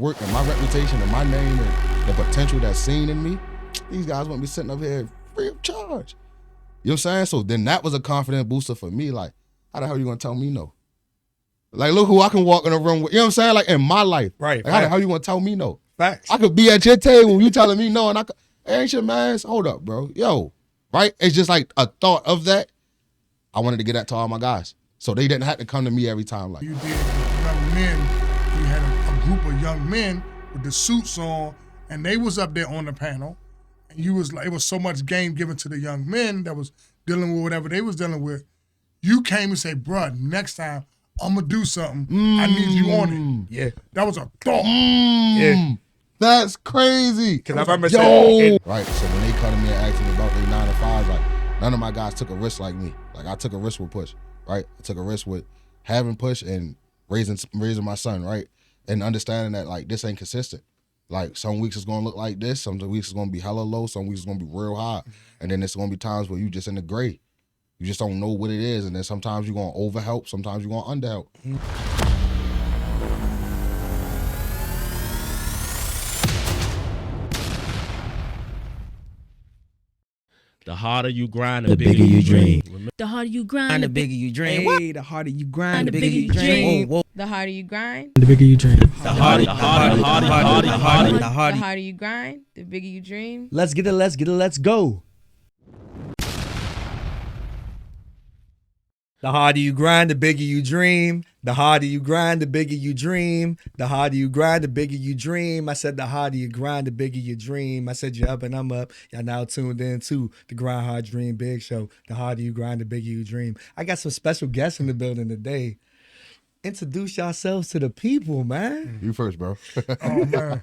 work and my reputation and my name and the potential that's seen in me, these guys wouldn't be sitting up here free of charge. You know what I'm saying? So then that was a confident booster for me. Like, how the hell are you gonna tell me no? Like, look who I can walk in a room with. You know what I'm saying? Like, in my life. Right. Like, how the hell you gonna tell me no? Facts. I could be at your table, you telling me no, and I could, hey, ain't your man. Hold up, bro. Yo, right? It's just like a thought of that. I wanted to get that to all my guys. So they didn't have to come to me every time. Like, you did young men, you had a group of young men with the suits on, and they was up there on the panel, and you was like, it was so much game given to the young men that was dealing with whatever they was dealing with. You came and said, bruh, next time I'm gonna do something. I need you on it. Yeah. That was a thought. Yeah. That's crazy. Because I remember saying, right, so when they come to me and ask me about their 9 to 5s, like, none of my guys took a risk like me. Like, I took a risk with Push, right? I took a risk with having Push and raising my son, right? And understanding that, like, this ain't consistent. Like, some weeks it's gonna look like this, some weeks it's gonna be hella low, some weeks it's gonna be real high. And then there's gonna be times where you just in the gray. You just don't know what it is. And then sometimes you're gonna overhelp, sometimes you're gonna underhelp. The harder you grind, the bigger you dream. The harder you grind, The bigger you dream. Hey, The harder you grind, the bigger you dream. Whoa, whoa. The harder you grind, The bigger you dream. The harder you grind, the bigger you dream. Let's get it, let's go. The harder you grind, the bigger you dream. The harder you grind, the bigger you dream. The harder you grind, the bigger you dream. I said the harder you grind, the bigger you dream. I said you're up and I'm up. Y'all now tuned in to the Grind Hard Dream Big Show. The harder you grind, the bigger you dream. I got some special guests in the building today. Introduce yourselves to the people, man. You first, bro. Oh, man.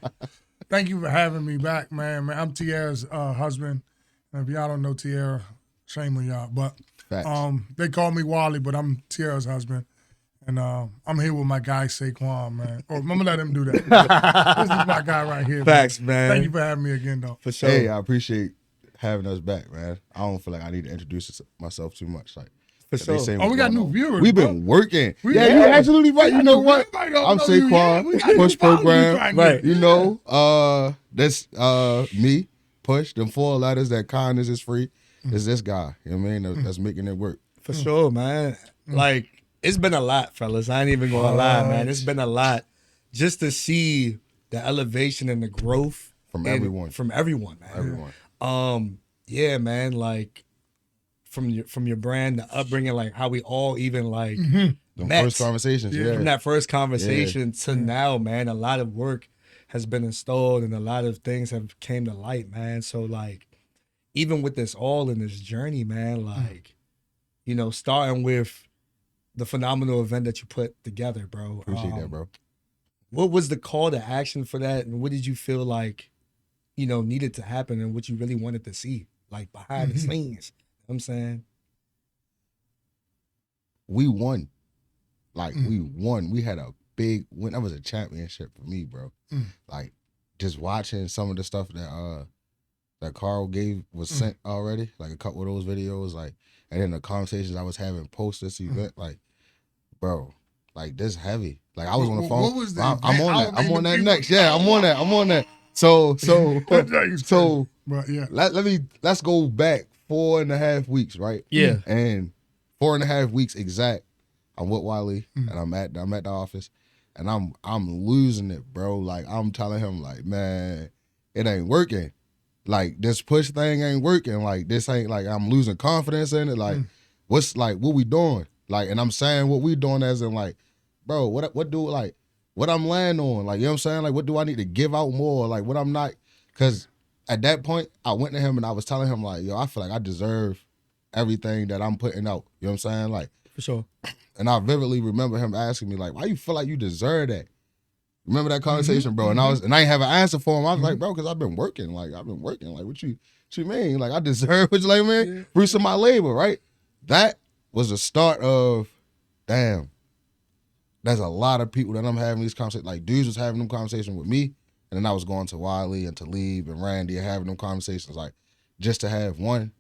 Thank you for having me back, man. I'm Tierra's husband. And if y'all don't know Tierra, shame on y'all. But they call me Wali, but I'm Tierra's husband. And I'm here with my guy, Saquan, man. Oh, I'm going to let him do that. This is my guy right here. Facts, man. Thank you for having me again, though. For sure. Hey, I appreciate having us back, man. I don't feel like I need to introduce myself too much. Like, For sure. Oh, we got new viewers. We've bro. been working. Yeah, You're absolutely right. You know what? Everybody don't I'm know you yet. We Saquan, got Push new followers Program. trying to get. You know, that's me, Push. Them 4 letters that kindness is free. Is this guy. You know what I mean? That's making it work. For sure, man. Like, it's been a lot, fellas. I ain't even gonna lie, man. It's been a lot just to see the elevation and the growth From and- everyone. From everyone, man. Everyone. Yeah, man. Like from your brand, the upbringing, like how we all even like Them met. first conversations. Yeah. From that first conversation to now, man. A lot of work has been installed and a lot of things have came to light, man. So like, even with this all in this journey, man, like, you know, starting with the phenomenal event that you put together, bro. Appreciate that, bro. What was the call to action for that? And what did you feel like, you know, needed to happen and what you really wanted to see, like behind the scenes? You know what I'm saying? We won. Like, we won. We had a big win. That was a championship for me, bro. Like, just watching some of the stuff that Carl was sent already, like a couple of those videos, like, and then the conversations I was having post this event, like, bro, like, this heavy. Like, I was on the phone. What was the I'm on that. event? I'm on that next. Yeah, I'm on that. So But yeah. let's go back 4.5 weeks, right? Yeah. And 4.5 weeks exact, I'm with Wali and I'm at the office and I'm losing it, bro. Like, I'm telling him, like, man, it ain't working. Like, this push thing ain't working. Like, this ain't, like, I'm losing confidence in it. Like, what we doing? Like, and I'm saying what we doing as in, like, bro, what I'm laying on? Like, you know what I'm saying? Like, what do I need to give out more? Like, what I'm not, because at that point, I went to him and I was telling him, like, yo, I feel like I deserve everything that I'm putting out. You know what I'm saying? Like, For sure. and I vividly remember him asking me, like, why you feel like you deserve that? Remember that conversation, bro? And I ain't have an answer for him. I was like, bro, because I've been working. Like, what you mean? Like, I deserve what you like, man? Fruits of my labor, right? That was the start of, damn, there's a lot of people that I'm having these conversations. Like, dudes was having them conversations with me, and then I was going to Wali and Talib and Randy and having them conversations, like, just to have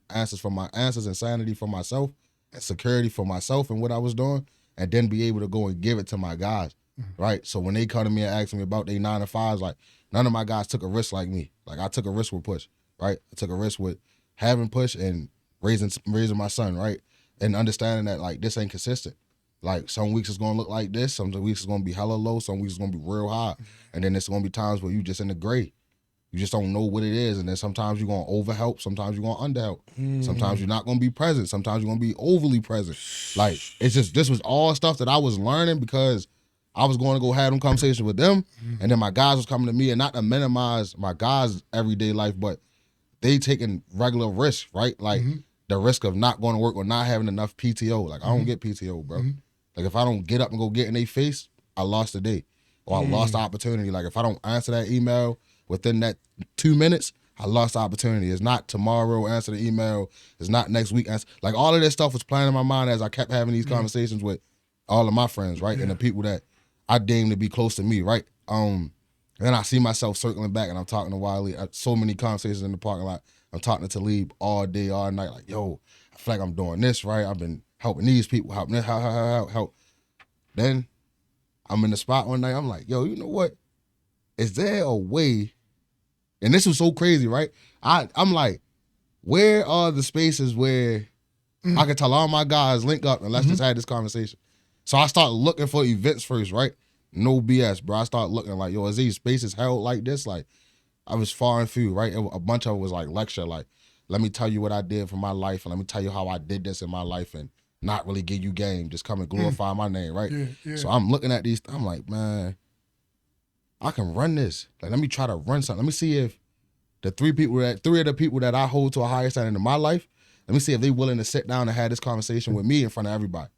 answers and sanity for myself and security for myself and what I was doing, and then be able to go and give it to my guys. right? So when they come to me and ask me about their 9 to 5s, like none of my guys took a risk like me. Like I took a risk with Push, right? I took a risk with having Push and raising my son, right? And understanding that like this ain't consistent. Like some weeks it's gonna look like this, some weeks it's gonna be hella low, some weeks it's gonna be real high, and then it's gonna be times where you just in the gray. You just don't know what it is, and then sometimes you're gonna overhelp, sometimes you're gonna underhelp, sometimes you're not gonna be present, sometimes you're gonna be overly present. Like it's just this was all stuff that I was learning because I was going to go have them conversations with them, and then my guys was coming to me, and not to minimize my guys' everyday life, but they taking regular risks, right? Like the risk of not going to work or not having enough PTO. Like I don't get PTO, bro. Like if I don't get up and go get in their face, I lost the day or I lost the opportunity. Like if I don't answer that email within that 2 minutes, I lost the opportunity. It's not tomorrow, answer the email. It's not next week. Like all of this stuff was playing in my mind as I kept having these conversations with all of my friends, right? And the people that I deem to be close to me, right? And I see myself circling back and I'm talking to Wali. So many conversations in the parking lot. I'm talking to Talib all day, all night. Like, yo, I feel like I'm doing this, right? I've been helping these people, helping this, help. Then I'm in the spot one night. I'm like, yo, you know what? Is there a way? And this was so crazy, right? I'm like, where are the spaces where I can tell all my guys link up and let's just have this conversation? So I started looking for events first, right? No BS, bro. I started looking like, yo, is these spaces held like this? Like, I was far and few, right? A bunch of it was like lecture, like, let me tell you what I did for my life and let me tell you how I did this in my life and not really give you game, just come and glorify my name, right? So I'm looking at these, I'm like, man, I can run this. Like, let me try to run something. Let me see if the three of the people that I hold to a higher standard in my life, let me see if they willing to sit down and have this conversation with me in front of everybody.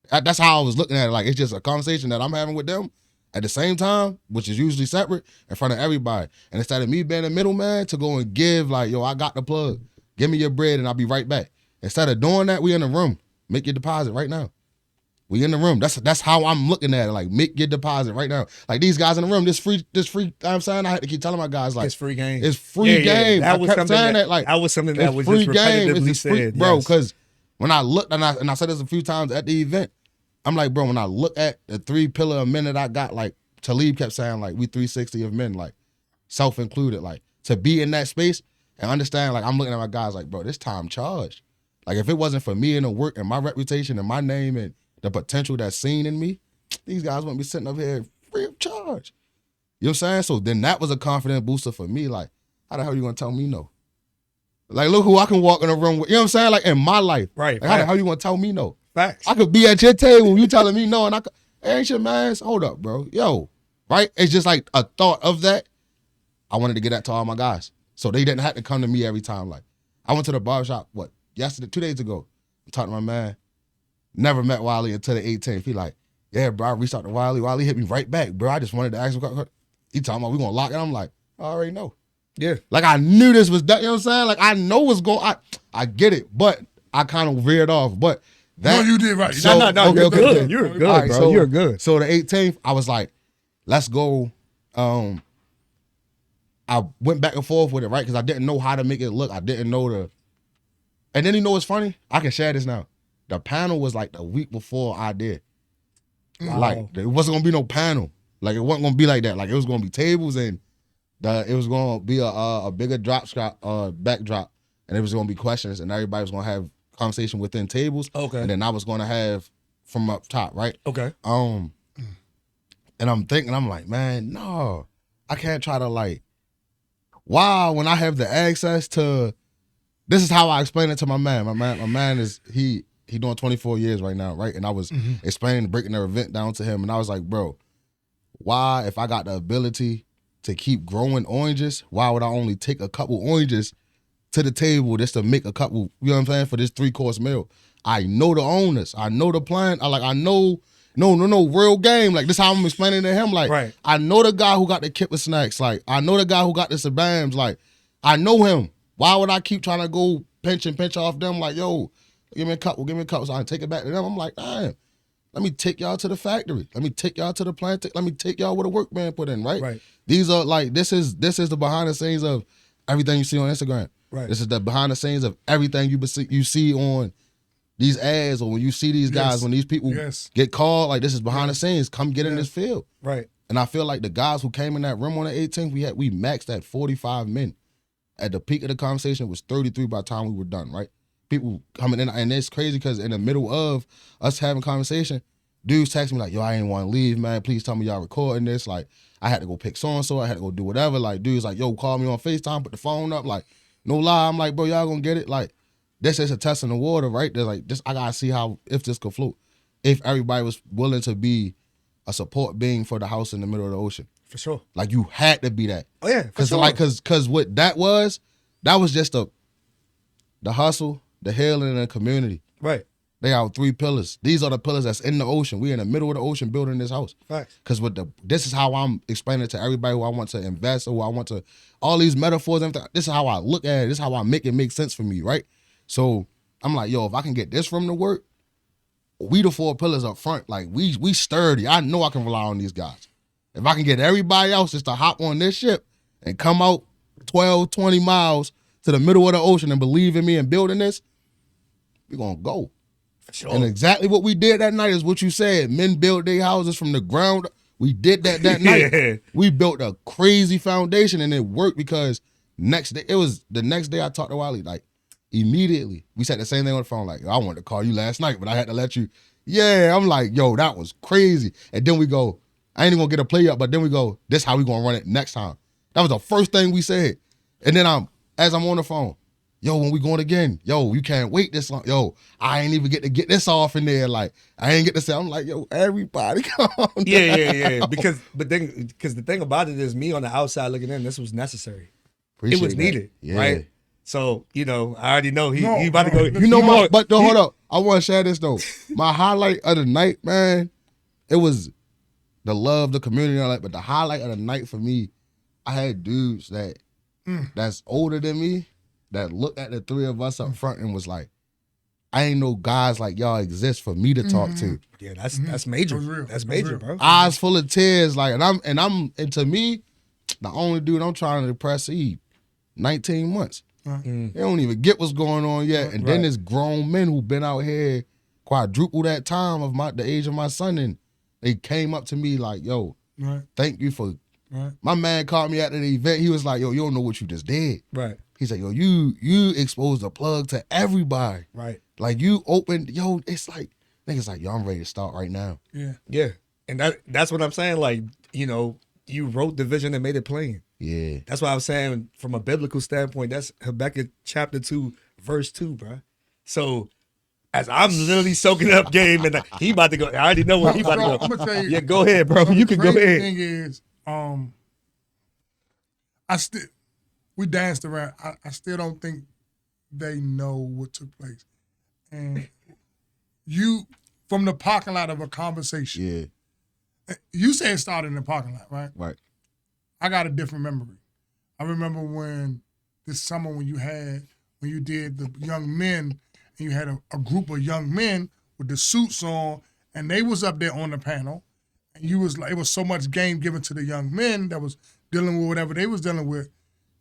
That's how I was looking at it. Like, it's just a conversation that I'm having with them at the same time, which is usually separate, in front of everybody. And instead of me being a middleman to go and give, like, yo, I got the plug. Give me your bread and I'll be right back. Instead of doing that, we in the room. Make your deposit right now. We in the room. That's how I'm looking at it. Like, make your deposit right now. Like, these guys in the room, this free, I'm saying, I had to keep telling my guys, like, It's free game. It's free game. That I was kept something saying that, like, that was something that it's was free just game. repetitively It's free, said, bro, yes. because when I looked, and I said this a few times at the event, I'm like, bro, when I look at the 3 pillar of men that I got, like, Talib kept saying, like, we 360 of men, like, self-included, like, to be in that space and understand, like, I'm looking at my guys like, bro, this time charged. Like, if it wasn't for me and the work and my reputation and my name and the potential that's seen in me, these guys wouldn't be sitting up here free of charge. You know what I'm saying? So then that was a confident booster for me. Like, how the hell you gonna tell me no? Like, look who I can walk in the room with. You know what I'm saying? Like, in my life. Right. Like, how the hell you gonna tell me no? Facts. I could be at your table when you telling me no, and I could, hey, ain't your man? Hold up, bro. Yo, right? It's just like a thought of that. I wanted to get that to all my guys. So they didn't have to come to me every time. Like, I went to the barbershop, yesterday, 2 days ago. I'm talking to my man. Never met Wali until the 18th. He like, yeah, bro, I reached out to Wali. Wali hit me right back, bro. I just wanted to ask him. He talking about we gonna lock it. I'm like, I already know. Yeah. Like, I knew this was done. You know what I'm saying? Like, I know what's going. I get it, but I kind of veered off. But that, No, you did right. So, No, okay, you're okay, good. okay. You're good, All right, bro. so- You're good. So the 18th, I was like, let's go. I went back and forth with it, right? Because I didn't know how to make it look. I didn't know and then you know what's funny? I can share this now. The panel was like the week before I did. Wow. Like, it wasn't gonna be no panel. Like, it wasn't gonna be like that. Like, it was gonna be tables and it was gonna be a bigger backdrop, and it was gonna be questions, and everybody was gonna have conversation within tables. Okay. And then I was gonna have from up top, right? Okay. And I'm thinking, I'm like, man, no, I can't try to like, wow, when I have the access to, this is how I explain it to my man. My man is, he doing 24 years right now, right? And I was explaining, breaking their event down to him, and I was like, bro, why, if I got the ability to keep growing oranges, why would I only take a couple oranges to the table just to make a couple, you know what I'm saying, for this 3-course meal? I know the owners. I know the plan. I know, no, real game. Like, this how I'm explaining to him. Like, right. I know the guy who got the kipper snacks. Like, I know the guy who got the Sabams. Like, I know him. Why would I keep trying to go pinch off them? Like, yo, give me a couple. So I can take it back to them. I'm like, damn, let me take y'all to the factory. Let me take y'all to the plant. Let me take y'all where the workman put in, right? Right. These are like, this is the behind the scenes of everything you see on Instagram. Right. This is the behind the scenes of everything you see on these ads or when you see these guys, Yes. when these people Yes. get called, like this is behind the scenes, come get in this field. Right. And I feel like the guys who came in that room on the 18th, we maxed at 45 men. At the peak of the conversation, it was 33 by the time we were done, right? People coming in, and it's crazy because in the middle of us having conversation, dudes text me like, yo, I ain't want to leave, man. Please tell me y'all recording this. Like, I had to go pick so-and-so. I had to go do whatever. Like, dudes like, yo, call me on FaceTime, put the phone up. Like, no lie. I'm like, bro, y'all gonna get it? Like, this is a test in the water, right? There's like, I gotta see if this could float. If everybody was willing to be a support being for the house in the middle of the ocean. For sure. Like, you had to be that. Oh yeah. For sure. Cause what that was just the hustle, the healing, and the community. Right. They have 3 pillars. These are the pillars that's in the ocean. We in the middle of the ocean building this house. Facts. Because this is how I'm explaining it to everybody who I want to invest or who I want to, all these metaphors and everything. This is how I look at it. This is how I make it make sense for me, right? So I'm like, yo, if I can get this from the work, we the 4 pillars up front. Like we sturdy. I know I can rely on these guys. If I can get everybody else just to hop on this ship and come out 12, 20 miles to the middle of the ocean and believe in me and building this, we're going to go. For sure. And exactly what we did that night is what you said. Men build their houses from the ground. We did that night. Yeah. We built a crazy foundation and it worked because the next day I talked to Wali, like immediately. We said the same thing on the phone, like, I wanted to call you last night, but I had to let you. Yeah, I'm like, yo, that was crazy. And then we go, I ain't even gonna get a play up, but then we go, this how we gonna run it next time. That was the first thing we said. And then as I'm on the phone, yo, when we going again, yo, you can't wait this long. Yo, I ain't even get to get this off in there. Like, I ain't get to say, I'm like, yo, everybody calm down. Yeah. Because the thing about it is, me on the outside looking in, this was necessary. Appreciate it was that. needed, Yeah. right? So, I already know he No, about to no, go. You know, No, but hold up. I want to share this though. My highlight of the night, man, it was the love, the community, and all that. But the highlight of the night for me, I had dudes that's older than me that looked at the 3 of us up front and was like, I ain't know guys like y'all exist for me to talk to. Yeah, that's major. That's real. That's That's major, real. bro. Eyes full of tears, like, and to me, the only dude I'm trying to impress, he 19 months. They don't even get what's going on yet. And then there's grown men who've been out here quadruple that time of the age of my son, and they came up to me like, yo, Right. thank you for. Right. My man called me after the event. He was like, yo, you don't know what you just did. Right. He's like, yo, you exposed the plug to everybody. Right. Like, you opened, yo, it's like, niggas like, yo, I'm ready to start right now. Yeah. Yeah. And that's what I'm saying. Like, you wrote the vision and made it plain. Yeah. That's why I was saying, from a biblical standpoint, that's Habakkuk chapter 2, verse 2, bro. So as I'm literally soaking up game, and he about to go, I already know where he about to go. I'm gonna tell you. Yeah, go ahead, bro. So You the can go crazy ahead. thing is, we danced around. I still don't think they know what took place. And you, from the parking lot of a conversation, you say it started in the parking lot, right? Right. I got a different memory. I remember when this summer when you did the young men, and you had a group of young men with the suits on, and they was up there on the panel, and you was like, it was so much game given to the young men that was dealing with whatever they was dealing with.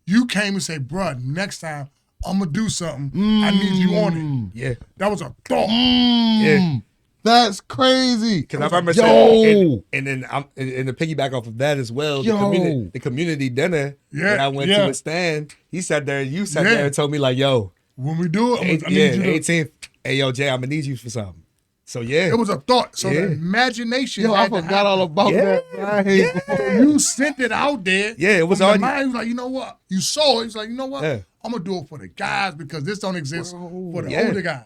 You came and said, bruh, next time I'm gonna do something. I need you on it. Yeah. That was a thought. Yeah. That's crazy. Because I remember Yo. saying, and then to piggyback off of that as well, Yo. the community dinner Yeah, that I went to with Stan, he sat there, you sat there and told me like, yo, When we do it, I need you to. 18th, hey, yo, Jay, I'm going to need you for something. So, yeah. It was a thought. So Yeah. the imagination. Yo, I had to forgot all happen. about Yeah. that. So you sent it out there. Yeah, it was From the already- mind, he was like, you know what? You saw it. He's like, you know what? Yeah. I'm gonna do it for the guys because this don't exist for the Yeah. older guys.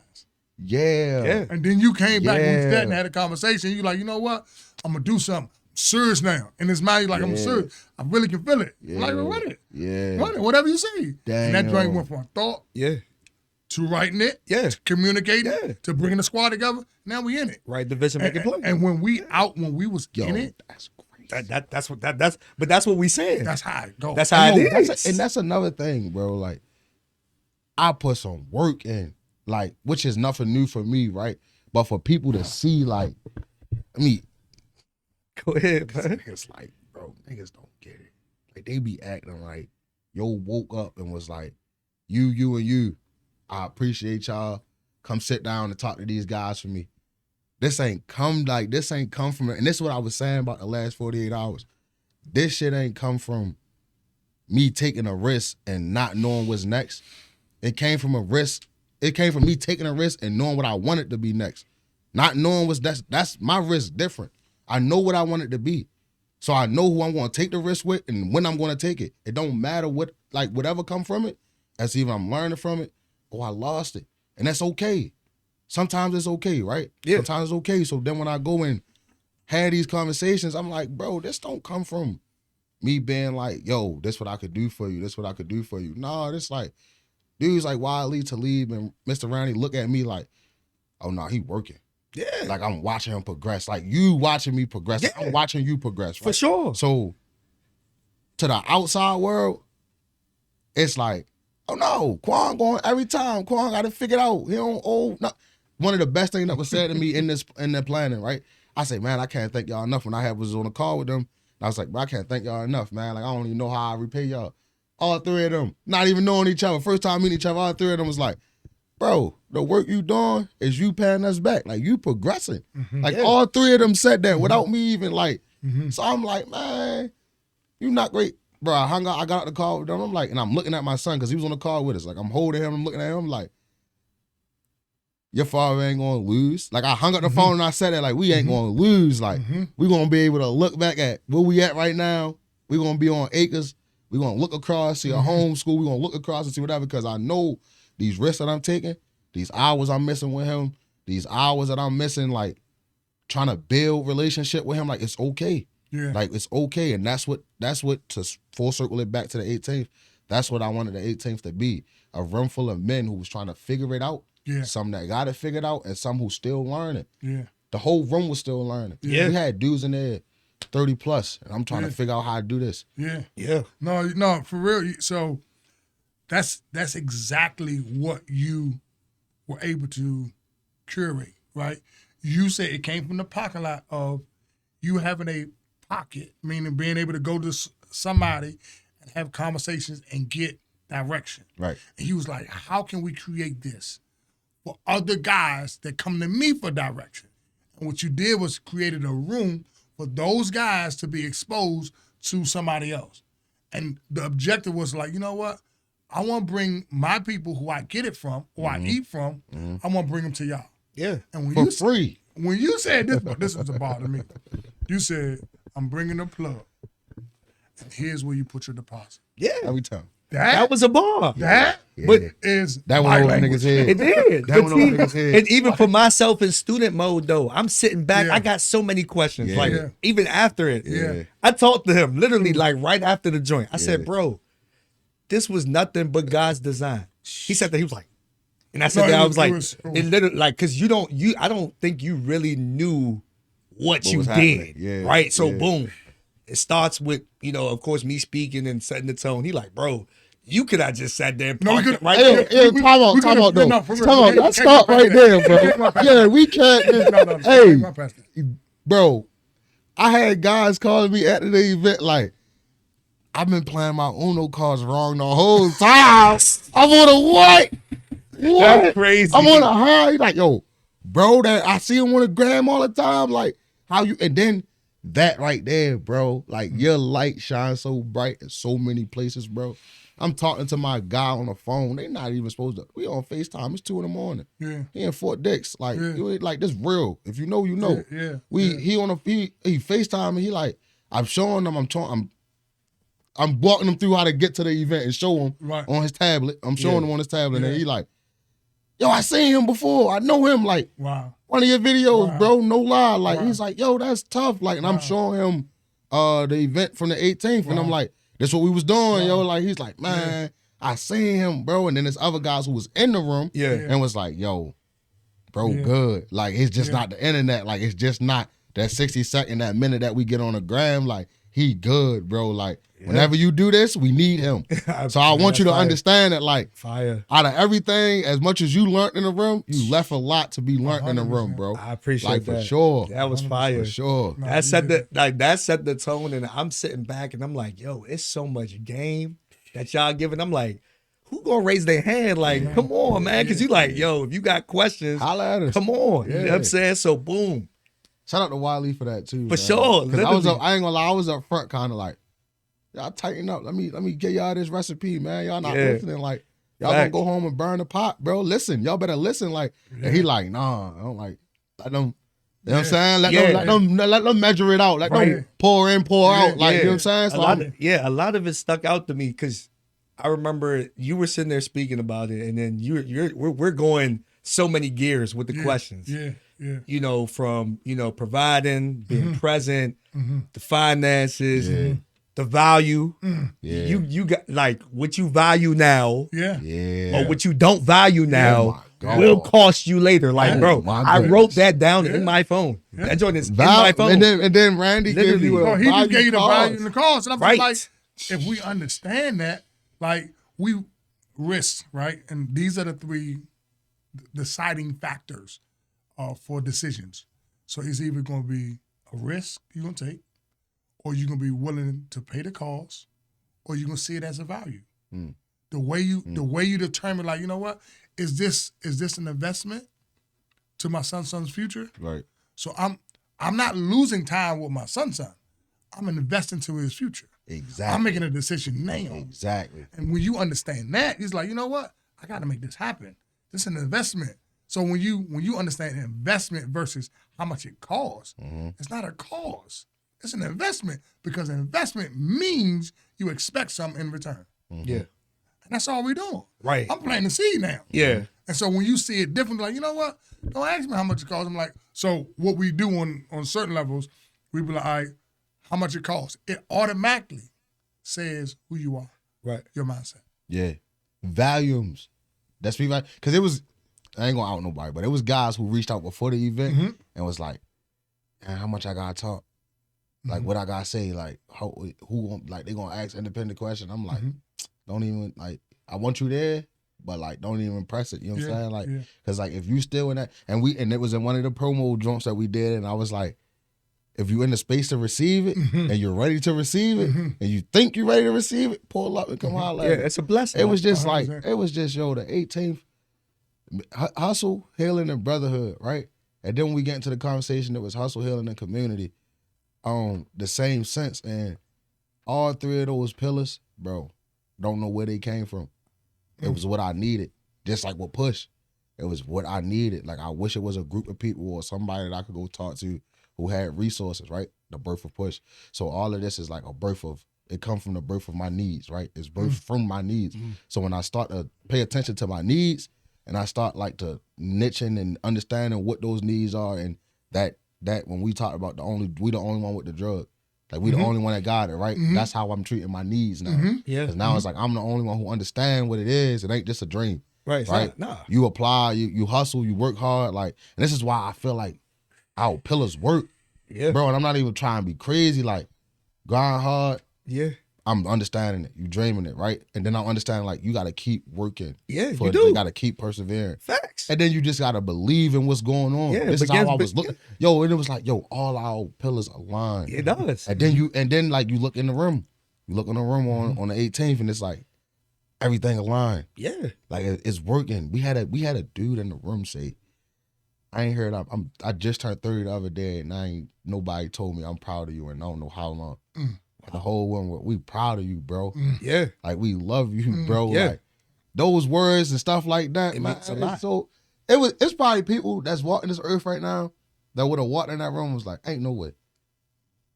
Yeah. Yeah. And then you came back and we Yeah. sat and had a conversation. You like, you know what? I'm gonna do something. I'm serious now. In his mind, he's like, I'm serious. I really can feel it. I'm like, well, run it. Yeah. Run it. Whatever you say. And that Damn. joint went from a thought Yeah. to writing it, Yeah. to communicating, Yeah. to bringing the squad together. Now we in it. Right division, make it play. And when we was Yo, in it, that's crazy. That's what we said. that's how it goes. That's how Yo, it is. and that's another thing, bro. Like, I put some work in, like, which is nothing new for me, right? But for people to see, like, I mean, Go ahead, man. niggas like, bro, niggas don't get it. Like, they be acting like, yo woke up and was like, you, and you. I appreciate y'all. come sit down and talk to these guys for me. This ain't come from it. And this is what I was saying about the last 48 hours. This shit ain't come from me taking a risk and not knowing what's next. It came from a risk. It came from me taking a risk and knowing what I wanted to be next. Not knowing that's my risk different. I know what I want it to be. So I know who I'm going to take the risk with and when I'm going to take it. It don't matter whatever come from it. That's either I'm learning from it or I lost it. And that's okay. Sometimes it's okay, right? Yeah. Sometimes it's okay. So then when I go and have these conversations, I'm like, bro, this don't come from me being like, yo, this what I could do for you. This what I could do for you. No, this like, dudes like Wali, Talib, and Mr. Roundy look at me like, oh, no, he working. Yeah. Like I'm watching him progress. Like you watching me progress. Yeah. I'm watching you progress. Right? For sure. So to the outside world, it's like, oh no, Quan going every time. Quan got to figure it out. He don't owe. No. One of the best things that was said to me in the planning, right? I say, man, I can't thank y'all enough. When I was on a call with them, I was like, bro, I can't thank y'all enough, man. Like I don't even know how I repay y'all. All three of them, not even knowing each other. First time meeting each other, all three of them was like, bro, the work you doing is you paying us back. Like you progressing. Like all three of them said that without me even like. So I'm like, man, you not great. Bro, I hung out, I got out the call with them. I'm like, and I'm looking at my son because he was on the call with us. Like I'm holding him, I'm looking at him, I'm like, your father ain't gonna lose. Like I hung up the phone and I said that like we ain't gonna lose. Like we gonna be able to look back at where we at right now. We gonna be on acres. We gonna look across, see a home school. We gonna look across and see whatever because I know these risks that I'm taking, these hours I'm missing with him, these hours that I'm missing like trying to build relationship with him. Like it's okay. Yeah. Like it's okay. And that's what to full circle it back to the 18th. That's what I wanted the 18th to be. A room full of men who was trying to figure it out. Yeah. Some that got it figured out and some who still learning. Yeah. The whole room was still learning. Yeah. We had dudes in there 30 plus, and I'm trying to figure out how to do this. Yeah. Yeah. No, for real. So that's exactly what you were able to curate, right? You said it came from the parking lot of you having a pocket, meaning being able to go to somebody and have conversations and get direction. Right. And he was like, how can we create this for other guys that come to me for direction? And what you did was created a room for those guys to be exposed to somebody else. And the objective was like, you know what? I want to bring my people who I get it from, or I eat from, I want to bring them to y'all. Yeah. And when For free. When you said this was a bar to me. You said, I'm bringing a plug. And here's where you put your deposit. Yeah. Every time. That was a bar. That But is That my went over language. niggas' head. it did. That But went over see, niggas' head. and even for myself in student mode, though, I'm sitting back. Yeah. I got so many questions. Yeah. Like, Yeah. even after it. Yeah. I talked to him literally like right after the joint. I said, Yeah. bro, this was nothing but God's design. He said that. He was like, and I said No, that. it I was- was like, it was- it literally, like, because I don't think you really knew what you was did. happening. Yeah. Right? So, Yeah. boom. It starts with, of course, me speaking and setting the tone. He like, bro, you could have just sat there and No, we parked could- it right Hey, there. hey, time out though. no, for real. Time out. We Let's can't stop go right past there, that. We can't go bro. past Yeah, that. we can't just, No, hey, can't go past that. bro, I had guys calling me after the event like, I've been playing my Uno cards wrong the whole time. I'm on a what? What? That's crazy. I'm on a high. He's like, yo, bro, that I see him on the gram all the time. Like, how you, and then that right there, bro, like your light shines so bright in so many places, bro. I'm talking to my guy on the phone. They not even supposed to. We on FaceTime. It's 2 a.m. Yeah. He in Fort Dix. Like, Yeah. you ain't like this real. If you know, you know. Yeah. He on a he FaceTime and he like, I'm showing him, I'm walking him through how to get to the event and show him Right. on his tablet. I'm showing him on his tablet and Yeah. he like, yo, I seen him before. I know him. Like, Wow. one of your videos, Wow. bro. No lie. Like, Wow. he's like, yo, that's tough. Like, and I'm showing him the event from the 18th. And I'm like, that's what we was doing, yo. Like, he's like, man, I seen him, bro. And then there's other guys who was in the room Yeah. and was like, yo, bro, good. Like, it's just not the internet. Like, it's just not that 60-second, that minute that we get on the gram. Like, he good, bro. Like, whenever you do this, we need him. So I want you to understand that, like, Fire. out of everything, as much as you learned in the room, you left a lot to be learned in the room, bro. I appreciate like, that. for sure. That was fire. For sure. That set the tone, and I'm sitting back and I'm like, yo, it's so much game that y'all giving. I'm like, who gonna raise their hand? Like, come on, man. Cause you like, yo, if you got questions, Holla at us. come on. You know what I'm saying? So boom. Shout out to Wali for that too. For sure. Because I ain't gonna lie, I was up front kind of like, y'all tighten up. Let me get y'all this recipe, man. Y'all not listening. Like, y'all gonna go home and burn the pot, bro. Listen, y'all better listen. Like, and he like, nah, I don't like, let them. You know what I'm saying? Let them measure it out. Let them pour in, pour out. Like, you know what I'm saying? So a lot of it stuck out to me because I remember you were sitting there speaking about it, and then we're going so many gears with the questions. Yeah. You know, from providing, being present, the finances, the value. You got like what you value now, or what you don't value now will cost you later. Like, bro, I wrote that down in my phone. That joint is in my phone. And then Randy gave you he just gave you the value in the cost. And I'm like, if we understand that, like we risk, right? And these are the three deciding factors for decisions. So it's either going to be a risk you're going to take, or you're going to be willing to pay the cost, or you're going to see it as a value. The way you determine, like, you know what, is this an investment to my son's future? Right. So I'm not losing time with my son. I'm investing to his future. Exactly. I'm making a decision now. Exactly. And when you understand that, he's like, you know what, I got to make this happen. This is an investment. So when you understand investment versus how much it costs, it's not a cost. It's an investment, because an investment means you expect something in return. Yeah. And that's all we're doing. Right. I'm planting the seed now. Yeah. And so when you see it different, like, you know what? Don't ask me how much it costs. I'm like, so what we do on certain levels, we be like, all right, how much it costs? It automatically says who you are. Right. Your mindset. Yeah. Volumes. That's me, right? Because it was, I ain't gonna out nobody, but it was guys who reached out before the event and was like, man, how much I gotta talk? Like, what I gotta say? Like, who like, they gonna ask independent question? I'm like, don't even, like, I want you there, but like, don't even press it. You know what I'm saying? Like, because like, if you still in that, and it was in one of the promo joints that we did, and I was like, if you're in the space to receive it and you're ready to receive it and you think you're ready to receive it, pull up and come holler. Yeah, it's a blessing. It was just 100%. Yo, the 18th, hustle, healing, and brotherhood, right? And then when we get into the conversation, it was hustle, healing, and community. The same sense, and all three of those pillars, bro, don't know where they came from. It was what I needed, just like with Push. It was what I needed. Like, I wish it was a group of people or somebody that I could go talk to who had resources, right? The birth of Push. So all of this is like a birth of, it comes from the birth of my needs, right? It's birth from my needs. So when I start to pay attention to my needs, and I start like to niching and understanding what those needs are, and that when we talk about we the only one with the drug. Like, we the only one that got it, right? That's how I'm treating my needs now. Yeah. Because now it's like, I'm the only one who understand what it is. It ain't just a dream. Right. Right? Nah. You apply, you hustle, you work hard. Like, and this is why I feel like our pillars work. Yeah. Bro, and I'm not even trying to be crazy. Like, grind hard. Yeah. I'm understanding it. You dreaming it, right? And then I'm understanding, like, you got to keep working. Yeah, you do. You got to keep persevering. Facts. And then you just got to believe in what's going on. Yeah, This is how I was looking. Yo, and it was like, yo, all our pillars align. It does. And then like, you look in the room. You look in the room on the 18th, and it's like, everything aligned. Yeah. Like, it's working. We had a dude in the room say, I ain't heard, I just turned 30 the other day, and nobody told me I'm proud of you, and I don't know how long. The whole one, we proud of you, bro. Yeah. Like, we love you, bro. Yeah. Like, those words and stuff like that, It man, means a lot. So it's probably people that's walking this earth right now that would have walked in that room and was like, ain't no way.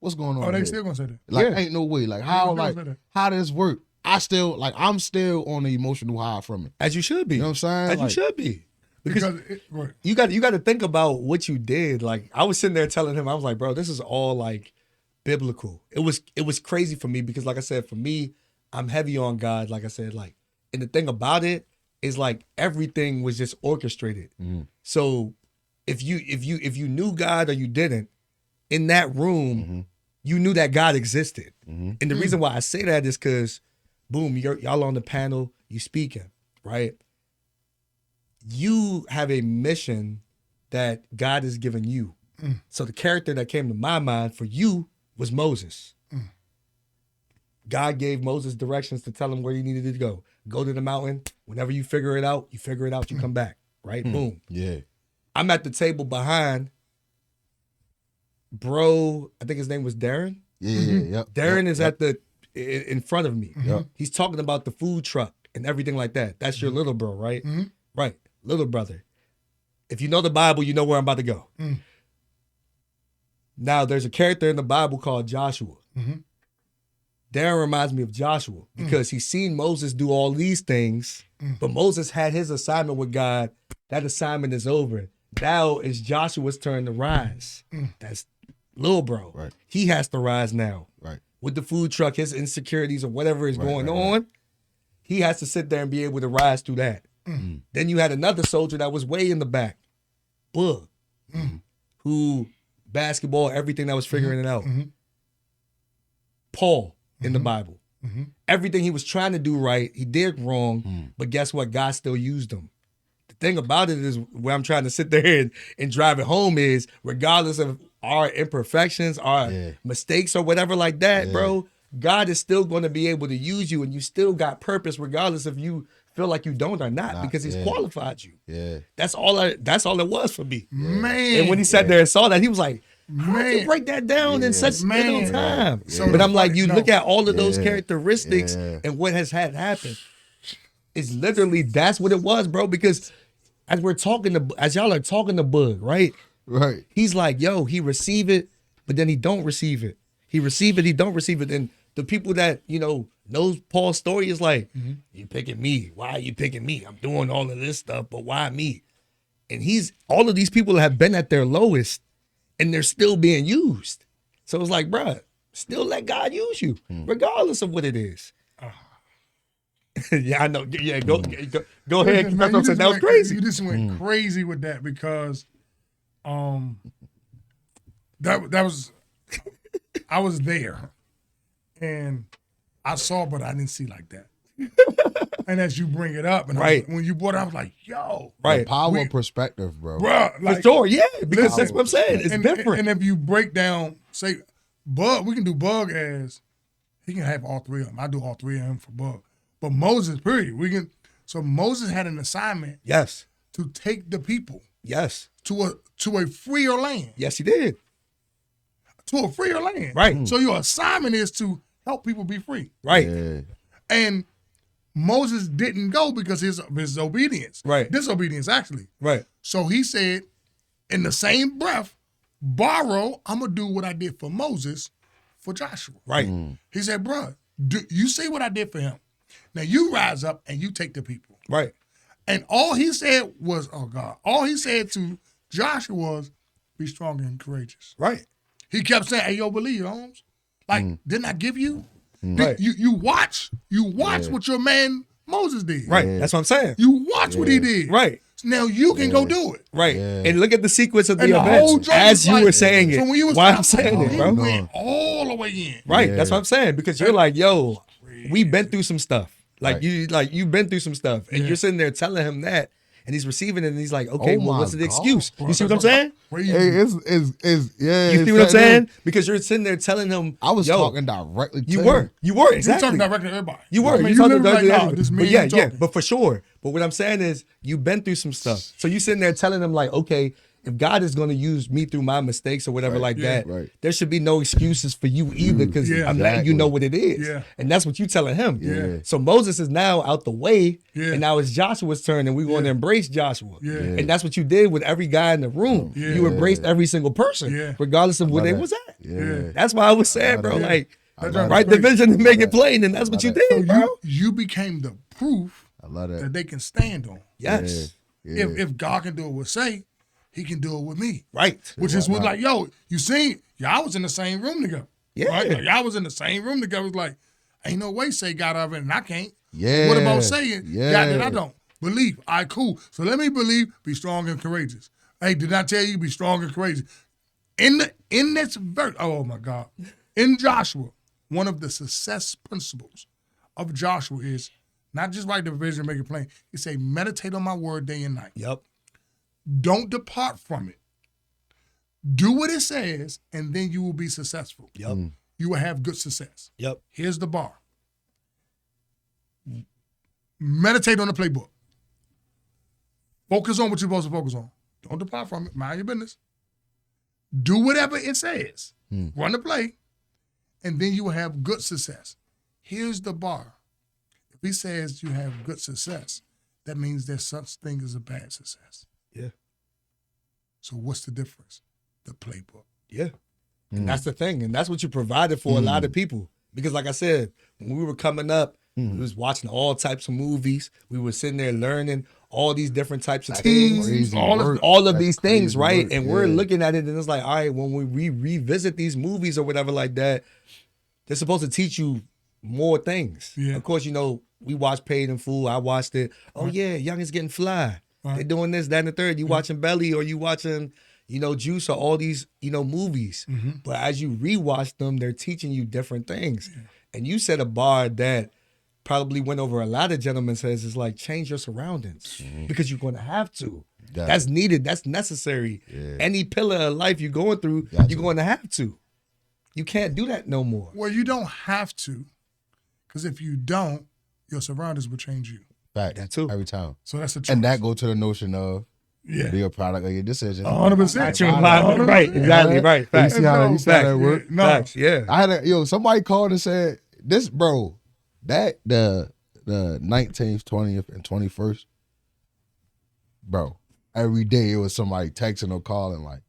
What's going on? Oh, they here? still gonna say that. Like, Yeah. ain't no way. Like, how They still say that. how does this work? I'm still on the emotional high from it. As you should be. You know what I'm saying? As Like, you should be. Because right. you got to think about what you did. Like, I was sitting there telling him, I was like, bro, this is all like biblical. It was crazy for me because, like I said, for me, I'm heavy on God. Like I said, like, and the thing about it is, like, everything was just orchestrated. So if you knew God or you didn't, in that room, you knew that God existed. And the reason why I say that is because, boom, y'all on the panel, you speaking, right? You have a mission that God has given you. So the character that came to my mind for you was Moses. God gave Moses directions to tell him where he needed to go. Go to the mountain. Whenever you figure it out, you come back. Right? Boom. Yeah. I'm at the table behind bro, I think his name was Darren. Yep. Darren is at the in front of me. Yep. He's talking about the food truck and everything like that. That's your little bro, right? Right. Little brother. If you know the Bible, you know where I'm about to go. Now, there's a character in the Bible called Joshua. Darren reminds me of Joshua because he's seen Moses do all these things, but Moses had his assignment with God. That assignment is over. Now it's Joshua's turn to rise. That's little bro. Right. He has to rise now. Right. With the food truck, his insecurities or whatever is going on, he has to sit there and be able to rise through that. Then you had another soldier that was way in the back, Bug, who basketball, everything that was figuring it out. Paul in the Bible. Everything he was trying to do right, he did wrong, but guess what? God still used him. The thing about it is where I'm trying to sit there and drive it home is regardless of our imperfections, our mistakes or whatever like that, bro, God is still going to be able to use you and you still got purpose regardless if you feel like you don't or not because he's qualified you. Yeah. That's all it was for me. Man. And when he sat there and saw that, he was like, how did you Man. break that down in such little time? So But I'm the like, funny- you no. look at all of those characteristics and what has had happen. It's literally, that's what it was, bro. Because as y'all are talking to Bug, right? Right. He's like, yo, he receive it, but then he don't receive it. He receive it, he don't receive it. And the people that, knows Paul's story is like, you picking me. Why are you picking me? I'm doing all of this stuff, but why me? And all of these people have been at their lowest and they're still being used. So it's like, bruh, still let God use you, regardless of what it is. Yeah, I know. Yeah, go ahead. Man, That's what I'm saying. That was crazy. You just went crazy with that because that was I was there and I saw, but I didn't see like that. And as you bring it up, and when you brought it, I was like, yo. The power of perspective, bro. Bruh, like, For sure, yeah, because that's what I'm saying. It's different. And if you break down, say, Bug, we can do Bug as, he can have all three of them. I do all three of them for Bug. But Moses, period. So Moses had an assignment Yes. to take the people Yes. to a freer land. Yes, he did. To a freer land. Right. So your assignment is to help people be free. Right. Yeah. And Moses didn't go because of his obedience. Right. Disobedience, actually. Right. So he said, in the same breath, I'm going to do what I did for Moses for Joshua. Right. He said, bruh, you see what I did for him. Now you rise up and you take the people. Right. And all he said was, oh God, all he said to Joshua was, be strong and courageous. Right. He kept saying, hey, yo, believe, Holmes. Like, didn't I give you? Right. You watch what your man Moses did. Right. That's what I'm saying. You watch what he did. Right. Now you can go do it. Right. And look at the sequence of the And the whole events joke as is you like- were saying it. So when you was Why I'm like, saying it, he bro. went all the way in. Right. That's what I'm saying. Because you're like, yo, we've been through some stuff. Like you've been through some stuff. And you're sitting there telling him that. And he's receiving it and he's like, okay, Oh well, my what's the God. excuse? You see what I'm saying? Crazy. Hey, it's yeah. You it's see what I'm that- saying? Because you're sitting there telling him, I was yo, talking directly to You him. were. You were, You exactly. talking directly to everybody. You were. I mean, You talking literally directly to like, everybody. this me But and yeah, you yeah, talking. but for sure. But what I'm saying is you've been through some stuff. So you sitting there telling him like, okay, if God is going to use me through my mistakes or whatever like that, there should be no excuses for you either because I'm letting you know what it is. Yeah. And that's what you telling him. Yeah. So Moses is now out the way Yeah. and now it's Joshua's turn and we're going to embrace Joshua. Yeah. And that's what you did with every guy in the room. Yeah. You embraced every single person Yeah. regardless of where they that. was at. Yeah. That's why I was saying, bro, that. like, That joint write was the crazy. vision and make it plain. And that's what you that. So did, bro. you became the proof I love that that. they can stand on. Yes. Yeah. If God can do it with Say, he can do it with me. Right. Which is what, like, yo, you seen, y'all was in the same room together. Yeah. Right? Like, y'all was in the same room together. It's like, ain't no way Say got out of it and I can't. Yeah. What about saying, Yeah. God, that I don't? Believe. All right, cool. So let me believe, be strong and courageous. Hey, did I tell you be strong and courageous? In this verse, oh my God. In Joshua, one of the success principles of Joshua is not just write the vision, make it plain. He say, meditate on my word day and night. Yep. Don't depart from it. Do what it says, and then you will be successful. Yep. You will have good success. Yep. Here's the bar. meditate on the playbook. Focus on what you're supposed to focus on. Don't depart from it. Mind your business. Do whatever it says. Run the play, and then you will have good success. Here's the bar. If he says you have good success, that means there's such thing as a bad success. Yeah. So what's the difference? The playbook. Yeah. And that's the thing. And that's what you provided for a lot of people. Because like I said, when we were coming up, we was watching all types of movies. We were sitting there learning all these different types of things. Crazy All work. of these That's things, crazy right? work, And we're yeah. looking at it and it's like, all right, when we revisit these movies or whatever like that, they're supposed to teach you more things. Yeah. Of course, you know, we watched Paid in Full. I watched it. Oh yeah, Young is getting fly. Right. They're doing this, that, and the third. You watching Belly or you watching, you know, Juice or all these, you know, movies. But as you rewatch them, they're teaching you different things. And you set a bar that probably went over a lot of gentlemen's heads. Is like, change your surroundings because you're going to have to. That's needed. That's necessary. Any pillar of life you're going through, you're going to have to. You can't do that no more. Well, you don't have to, because if you don't, your surroundings will change you. Fact. That too. Every time. So that's the truth. And that go to the notion of Yeah. be a product of your decision. 100%. Right. Exactly. Right. You Facts. see how that work? No. Facts. Yeah. I had somebody called and said, this, bro, that the 19th, 20th, and 21st, bro, every day it was somebody texting or calling like,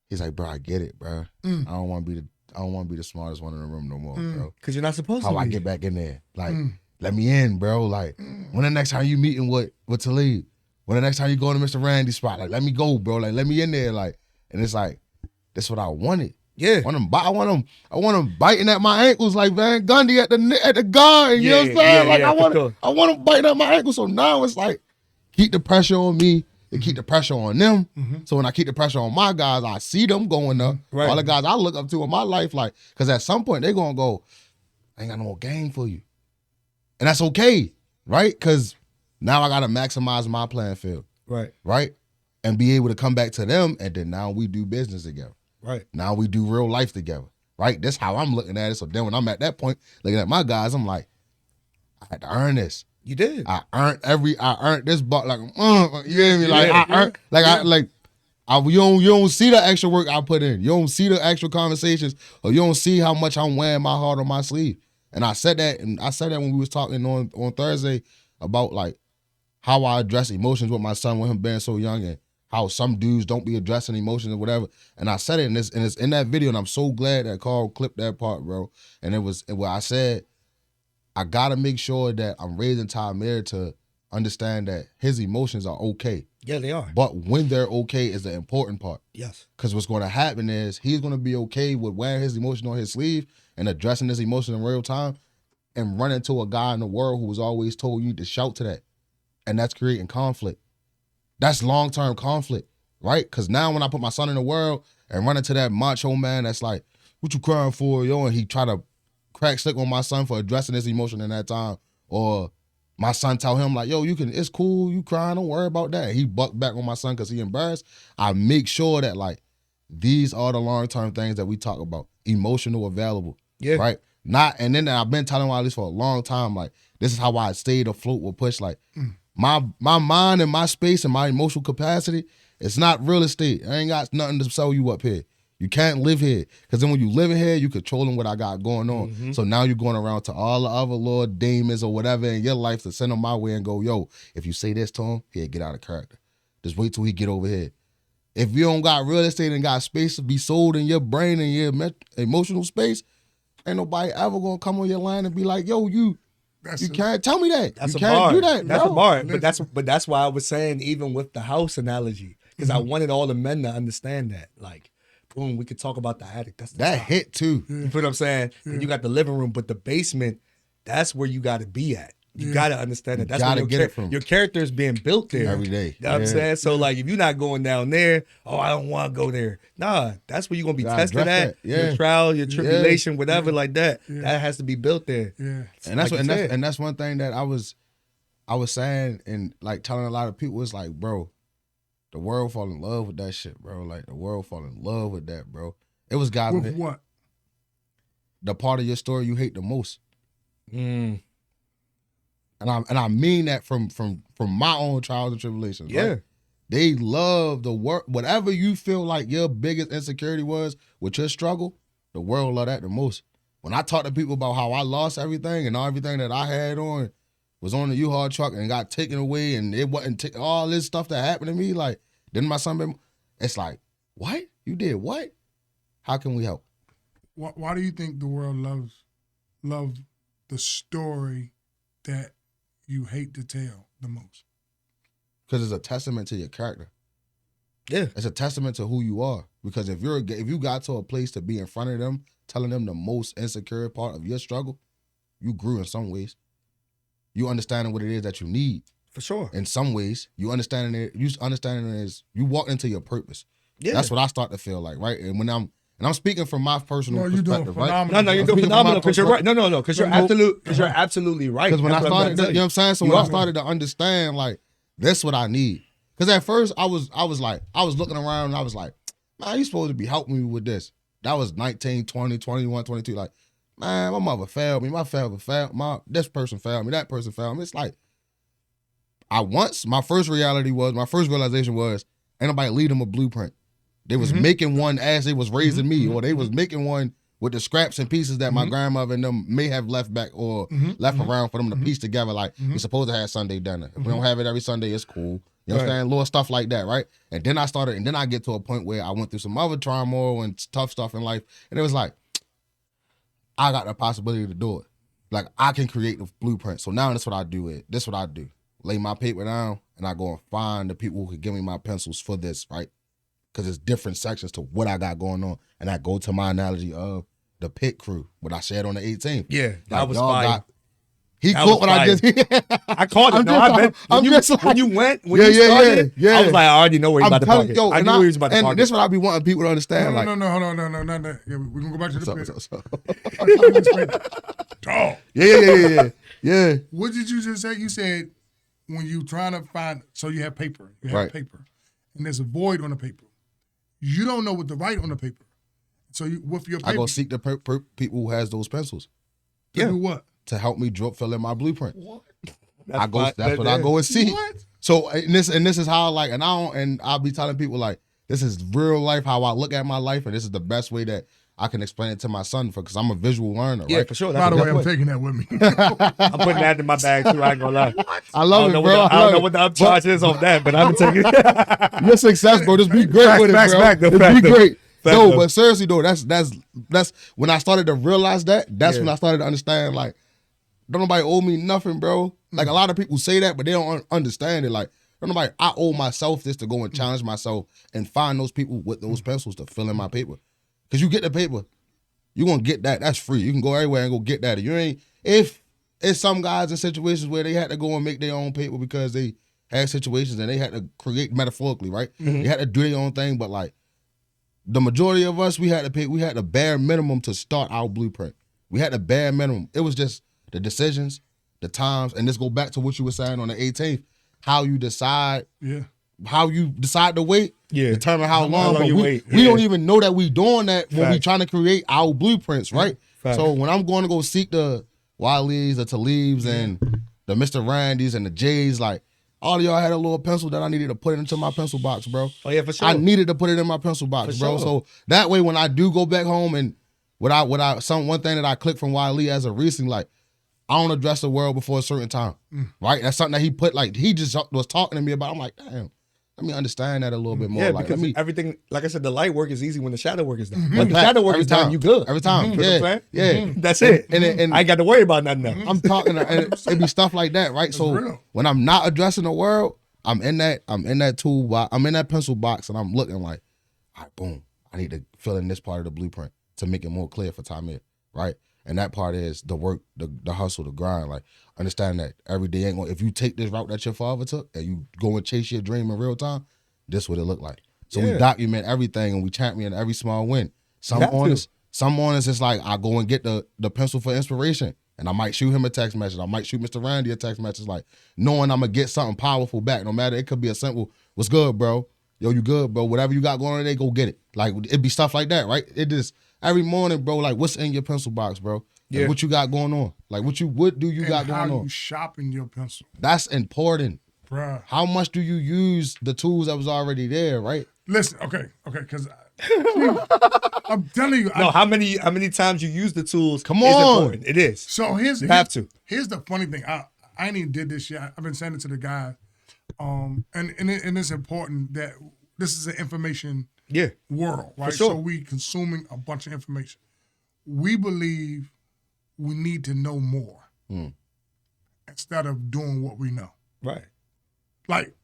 he's like, bro, I get it, bro. I don't want to be the smartest one in the room no more, bro. Because you're not supposed How to. I get back in there? Like, let me in, bro. Like, when the next time you meeting with Talib? When the next time you going to Mr. Randy's spot? Like, let me go, bro. Like, let me in there. Like, and it's like, that's what I wanted. Yeah. I want him biting at my ankles like Van Gundy at the guard. You know what I'm saying? Like, I want him biting at my ankles. So now it's like, keep the pressure on me and keep the pressure on them. So when I keep the pressure on my guys, I see them going up. Right. All the guys I look up to in my life, like, because at some point they're gonna go, I ain't got no more game for you, and that's okay, right? Because now I gotta maximize my playing field, right, and be able to come back to them, and then now we do business together. Right. Now we do real life together, right? That's how I'm looking at it. So then when I'm at that point, looking at my guys, I'm like, I had to earn this. You did. I earned this buck like, you hear me? Like I earned, you don't see the extra work I put in. You don't see the extra conversations, or you don't see how much I'm wearing my heart on my sleeve. And I said that when we was talking on Thursday about like how I address emotions with my son with him being so young, and how some dudes don't be addressing emotions or whatever. And I said it and it's in that video, and I'm so glad that Carl clipped that part, bro. And it was where I said, I gotta make sure that I'm raising Tamir to understand that his emotions are okay. Yeah, they are. But when they're okay is the important part. Yes. Because what's going to happen is he's going to be okay with wearing his emotion on his sleeve and addressing his emotion in real time, and run into a guy in the world who was always told you to shout to that. And that's creating conflict. That's long-term conflict, right? Because now when I put my son in the world and run into that macho man that's like, what you crying for, yo? And he try to crack slick on my son for addressing his emotion in that time. Or my son tell him like, yo, it's cool, you crying, don't worry about that. He bucked back on my son because he embarrassed. I make sure that like, these are the long-term things that we talk about. Emotional, available, right? And then I've been telling Wali this for a long time, like, this is how I stayed afloat with Push. Like, my mind and my space and my emotional capacity, it's not real estate. I ain't got nothing to sell you up here. You can't live here. Because then when you live in here, you controlling what I got going on. So now you're going around to all the other little demons or whatever in your life to send them my way and go, yo, if you say this to him, he'll get out of character. Just wait till he get over here. If you don't got real estate and got space to be sold in your brain and your emotional space, ain't nobody ever going to come on your line and be like, yo, you can't tell me that. That's you a can't bar. do that. That's bro. a bar. But that's why I was saying, even with the house analogy, because I wanted all the men to understand that. Like, boom, we could talk about the attic. That's the That top. hit too. You feel what I'm saying? And you got the living room, but the basement, that's where you got to be at. You got to understand that. That's gotta where get it from. your character is being built there. Every day. You know what I'm saying? So, like, if you're not going down there, I don't want to go there. Nah, that's where you're going to be Gotta tested address at. that. Yeah. Your trial, your tribulation, whatever like that. That has to be built there. Yeah. And that's Like you said. and that's one thing that I was saying and like telling a lot of people, it's like, bro, the world fall in love with that shit, bro. Like the world fall in love with that, bro. It was guys With what? the part of your story you hate the most. and I mean that from my own trials and tribulations. Yeah. Right? They love the work. Whatever you feel like your biggest insecurity was with your struggle, the world love that the most. When I talk to people about how I lost everything and everything that I had on was on the U-Haul truck and got taken away, and it wasn't all this stuff that happened to me, like, didn't my son be, it's like, what? You did what? How can we help? Why do you think the world loves the story that you hate to tell the most? Because it's a testament to your character. Yeah. It's a testament to who you are. Because if you got to a place to be in front of them, telling them the most insecure part of your struggle, you grew in some ways. You understanding what it is that you need. For sure. In some ways, you understanding it is you walk into your purpose. Yeah. That's what I start to feel like, right? And when I'm speaking from my personal perspective, right? No, you're doing phenomenal because you're right. No, because you're absolutely right. Because when I started, you know what I'm saying? So when I started to understand, like, that's what I need. Because at first I was looking around and I was like, man, you supposed to be helping me with this. That was 19, 20, 21, 22. Like, man, my mother failed me. This person failed me. That person failed me. It's like, my first realization was, ain't nobody lead them a blueprint. They was making one as they was raising me, or they was making one with the scraps and pieces that my grandmother and them may have left back or left around for them to piece together. Like, we're supposed to have Sunday dinner. If we don't have it every Sunday, it's cool. You know what I'm saying? Little stuff like that, right? And then I get to a point where I went through some other turmoil and tough stuff in life. And it was like, I got the possibility to do it. Like, I can create the blueprint. So now that's what I do. This what I do. Lay my paper down and I go and find the people who can give me my pencils for this, right? Because it's different sections to what I got going on. And I go to my analogy of the pit crew, what I shared on the 18th. Yeah, that Like, was y'all fire. He caught what I just. I called it. When you started, Yeah. I was like, I already know where he's about to park it. I knew where he was about to park And this is what I be wanting people to understand. No, hold on. Yeah, we're going to go back to the pit. Dog. Yeah. What did you just say? You said when you trying to find, so you have paper. You have paper. And there's a void on the paper. You don't know what to write on the paper. So with your paper. I go seek the people who has those pencils. To do what? To help me fill in my blueprint. What? That's what I go and see. What? So this is how, like, I'll be telling people, like, this is real life, how I look at my life, and this is the best way that I can explain it to my son, because I'm a visual learner, yeah, right? for sure. By the way, I'm taking that with me. I'm putting that in my bag too. I ain't gonna lie. I love it, bro. I don't know what the upcharge is on that, but I'm taking it. Your success, bro. Just be great with it, bro. Just be great. No, but seriously though, that's when I started to realize that. That's when I started to understand, like, don't nobody owe me nothing, bro. Like, a lot of people say that, but they don't understand it. Like, don't nobody, I owe myself this to go and challenge myself and find those people with those pencils to fill in my paper. Because you get the paper, you're going to get that. That's free. You can go everywhere and go get that. If it's some guys in situations where they had to go and make their own paper because they had situations and they had to create metaphorically, right? They had to do their own thing, but, like, the majority of us, we had the bare minimum to start our blueprint. We had the bare minimum. It was just the decisions, the times, and this go back to what you were saying on the 18th, how you decide to wait, determine how long. But we don't even know that we doing that when we trying to create our blueprints, right? So when I'm going to go seek the Walis, the Talibs, and the Mr. Randys and the Jays, like, all of y'all had a little pencil that I needed to put it into my pencil box, bro. Oh yeah, for sure. I needed to put it in my pencil box, bro. So that way, when I do go back home and one thing that I clicked from Wali as a recent, like, I don't address the world before a certain time, right? That's something that he put, like, he just was talking to me about. I'm like, damn, let me understand that a little bit more. Yeah, like, because everything, like I said, the light work is easy when the shadow work is done. When the Fact. shadow work Every is done, time. you good. Every time, yeah. That's it. And I ain't got to worry about nothing else. I'm talking, and it be stuff like that, right? So real. when I'm not addressing the world, I'm in that tool box, I'm in that pencil box, and I'm looking like, all right, boom, I need to fill in this part of the blueprint to make it more clear for Tamir, right? And that part is the work, the hustle, the grind. Like, understand that every day ain't going. If you take this route that your father took and you go and chase your dream in real time, this what it look like. So we document everything and we champion every small win. Some mornings it's like I go and get the pencil for inspiration. And I might shoot him a text message. I might shoot Mr. Randy a text message, like, knowing I'm going to get something powerful back. No matter, it could be a simple, what's good, bro? Yo, you good, bro? Whatever you got going on today, go get it. Like, it'd be stuff like that, right? It just, every morning, bro, like, what's in your pencil box, bro? Like, what you got going on? Like what do you got going how on? you shopping your pencil, That's important. bruh. How much do you use the tools that was already there, right? Listen, okay, because I'm telling you. No, how many times you use the tools? Come is on. important. It is. So You have to. Here's the funny thing. I ain't even did this yet. I've been saying it to the guys. And it's important that this is an information world, right? sure. So we consuming a bunch of information. We believe we need to know more instead of doing what we know. Right. Like,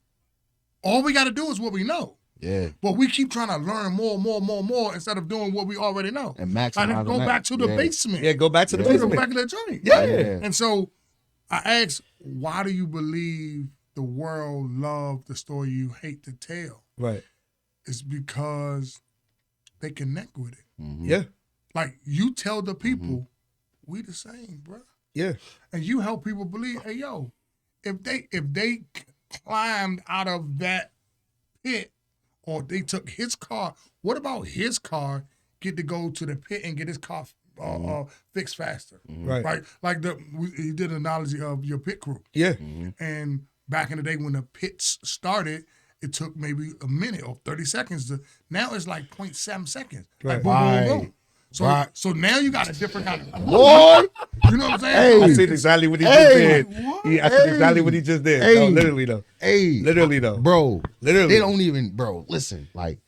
all we got to do is what we know. Yeah. But we keep trying to learn more instead of doing what we already know. And Like, maximize go on that. back to the Yeah. basement. Yeah, go back to the To the basement. regular joint. Yeah. And so I asked, why do you believe the world loved the story you hate to tell? Right. It's because they connect with it. Yeah. Like, you tell the people, we the same, bro. Yeah. And you help people believe, hey, yo, if they climbed out of that pit or they took his car, what about his car get to go to the pit and get his car fixed faster? Right. Like he did an analogy of your pit crew. Yeah. And back in the day when the pits started, it took maybe a minute or 30 seconds. Now it's like 0.7 seconds. Like boom, boom, boom. So, so now you got a different kind of Boy, you know what I'm saying? I see exactly what he just did. What? I see exactly what he just did. No, literally though. Literally though. Bro. Literally. They don't even, bro, listen, like,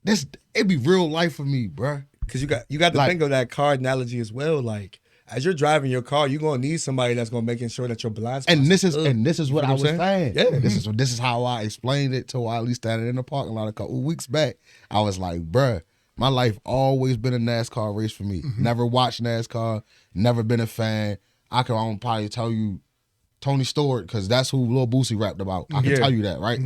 this, it be real life for me, bro. Because you got to Like- think of that car analogy as well. Like, as you're driving your car, you're gonna need somebody that's gonna make sure that your blind spots. And this is up. what You I know was saying. Yeah. This is how I explained it to Wali standing in the parking lot a couple weeks back. I was like, bruh, my life always been a NASCAR race for me. Never watched NASCAR, never been a fan. I can probably tell you Tony Stewart, because that's who Lil Boosie rapped about. I can tell you that, right?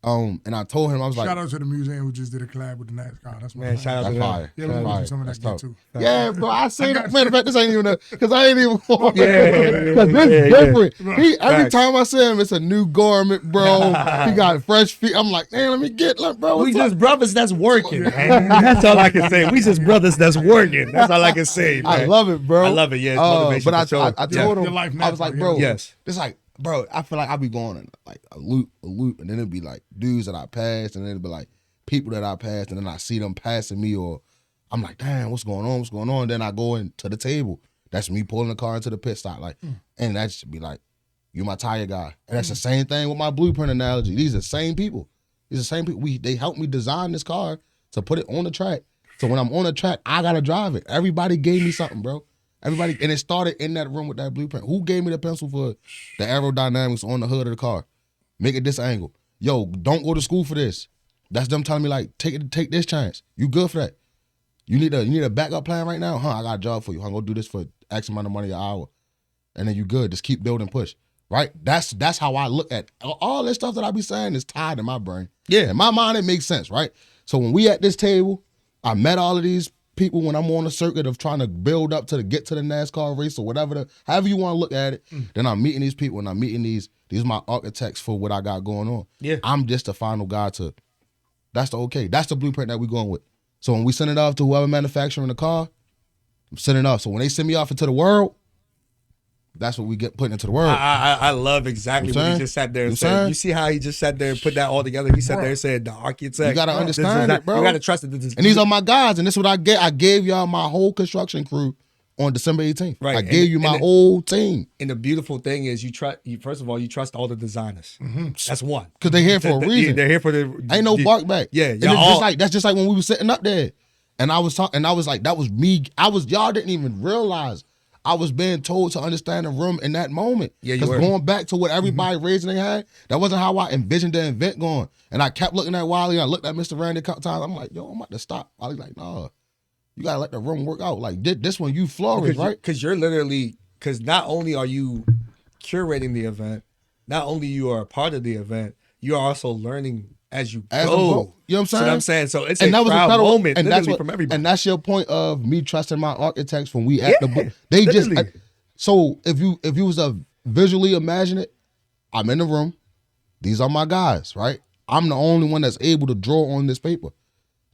And I told him, I was like, Shout out to the museum who just did a collab with the NASCAR. That's my Man, shout out that's to them. fire. Yeah, That's we fire. do some of That's that tough. too. Yeah, bro, I say that. Matter of fact, this ain't even because I ain't even because Yeah. this different. Every Facts. time I see him, it's a new garment, bro. He got fresh feet. I'm like, man, let me get, bro. We what's just up? brothers that's working. Man. That's all I can say. We just brothers that's working. That's all I can say. I man. love it, bro. I love it. Yeah, it's motivation but I for sure. I told Your him, life I was like, now, bro, yes. it's like, bro, I feel like I be going in like a loop, and then it'd be like dudes that I passed, and then it'd be like people that I passed, and then I see them passing me, or I'm like, damn, what's going on? What's going on? Then I go into the table. That's me pulling the car into the pit stop, like, and that should be like, you my tire guy, and that's the same thing with my blueprint analogy. These are the same people. These are the same people. They helped me design this car to put it on the track. So when I'm on the track, I gotta drive it. Everybody gave me something, bro. Everybody, and it started in that room with that blueprint. Who gave me the pencil for the aerodynamics on the hood of the car? Make it this angle. Yo, don't go to school for this. That's them telling me like, take this chance. You good for that? You need a backup plan right now? I got a job for you. I'm gonna do this for X amount of money an hour, and then you good. Just keep building, push. Right? That's how I look at all this stuff that I be saying is tied in my brain. Yeah, in my mind it makes sense, right? So when we at this table, I met all of these people when I'm on the circuit of trying to build up to get to the NASCAR race or whatever, however you want to look at it. Then I'm meeting these people and I'm meeting these are my architects for what I got going on. Yeah. I'm just the final guy that's the blueprint that we're going with. So when we send it off to whoever manufacturing the car, I'm sending it off. So when they send me off into the world, that's what we get put into the world. I love exactly You what he saying? just sat there and You said. saying? You see how he just sat there and put that all together? He sat there and said, the architect. You gotta understand it, bro. You gotta trust it. And these are my guys, and this is what I get. I gave y'all my whole construction crew on December 18th. Right. I gave you my whole team. And the beautiful thing is, first of all, you trust all the designers. That's one. Because they're here for a reason. They're here for the. Ain't no bark back. Yeah, and y'all it's all- that's just like when we were sitting up there, and I was talking, and I was like, that was me. Y'all didn't even realize I was being told to understand the room in that moment. Yeah, you because were. going back to what everybody raising their hand, that wasn't how I envisioned the event going. And I kept looking at Wali. I looked at Mr. Randy a couple times. I'm like, yo, I'm about to stop. Wali's like, nah, you gotta let the room work out. Like this one, you flourish, right? Because you're literally, because not only are you curating the event, not only you are a part of the event, you are also learning as you As go. a vote. You know what I'm See saying? what I'm saying? So it's And a that was proud incredible moment, and literally from everybody. And that's your point of me trusting my architects when we at the book. They just literally. so if you was to visually imagine it, I'm in the room. These are my guys, right? I'm the only one that's able to draw on this paper.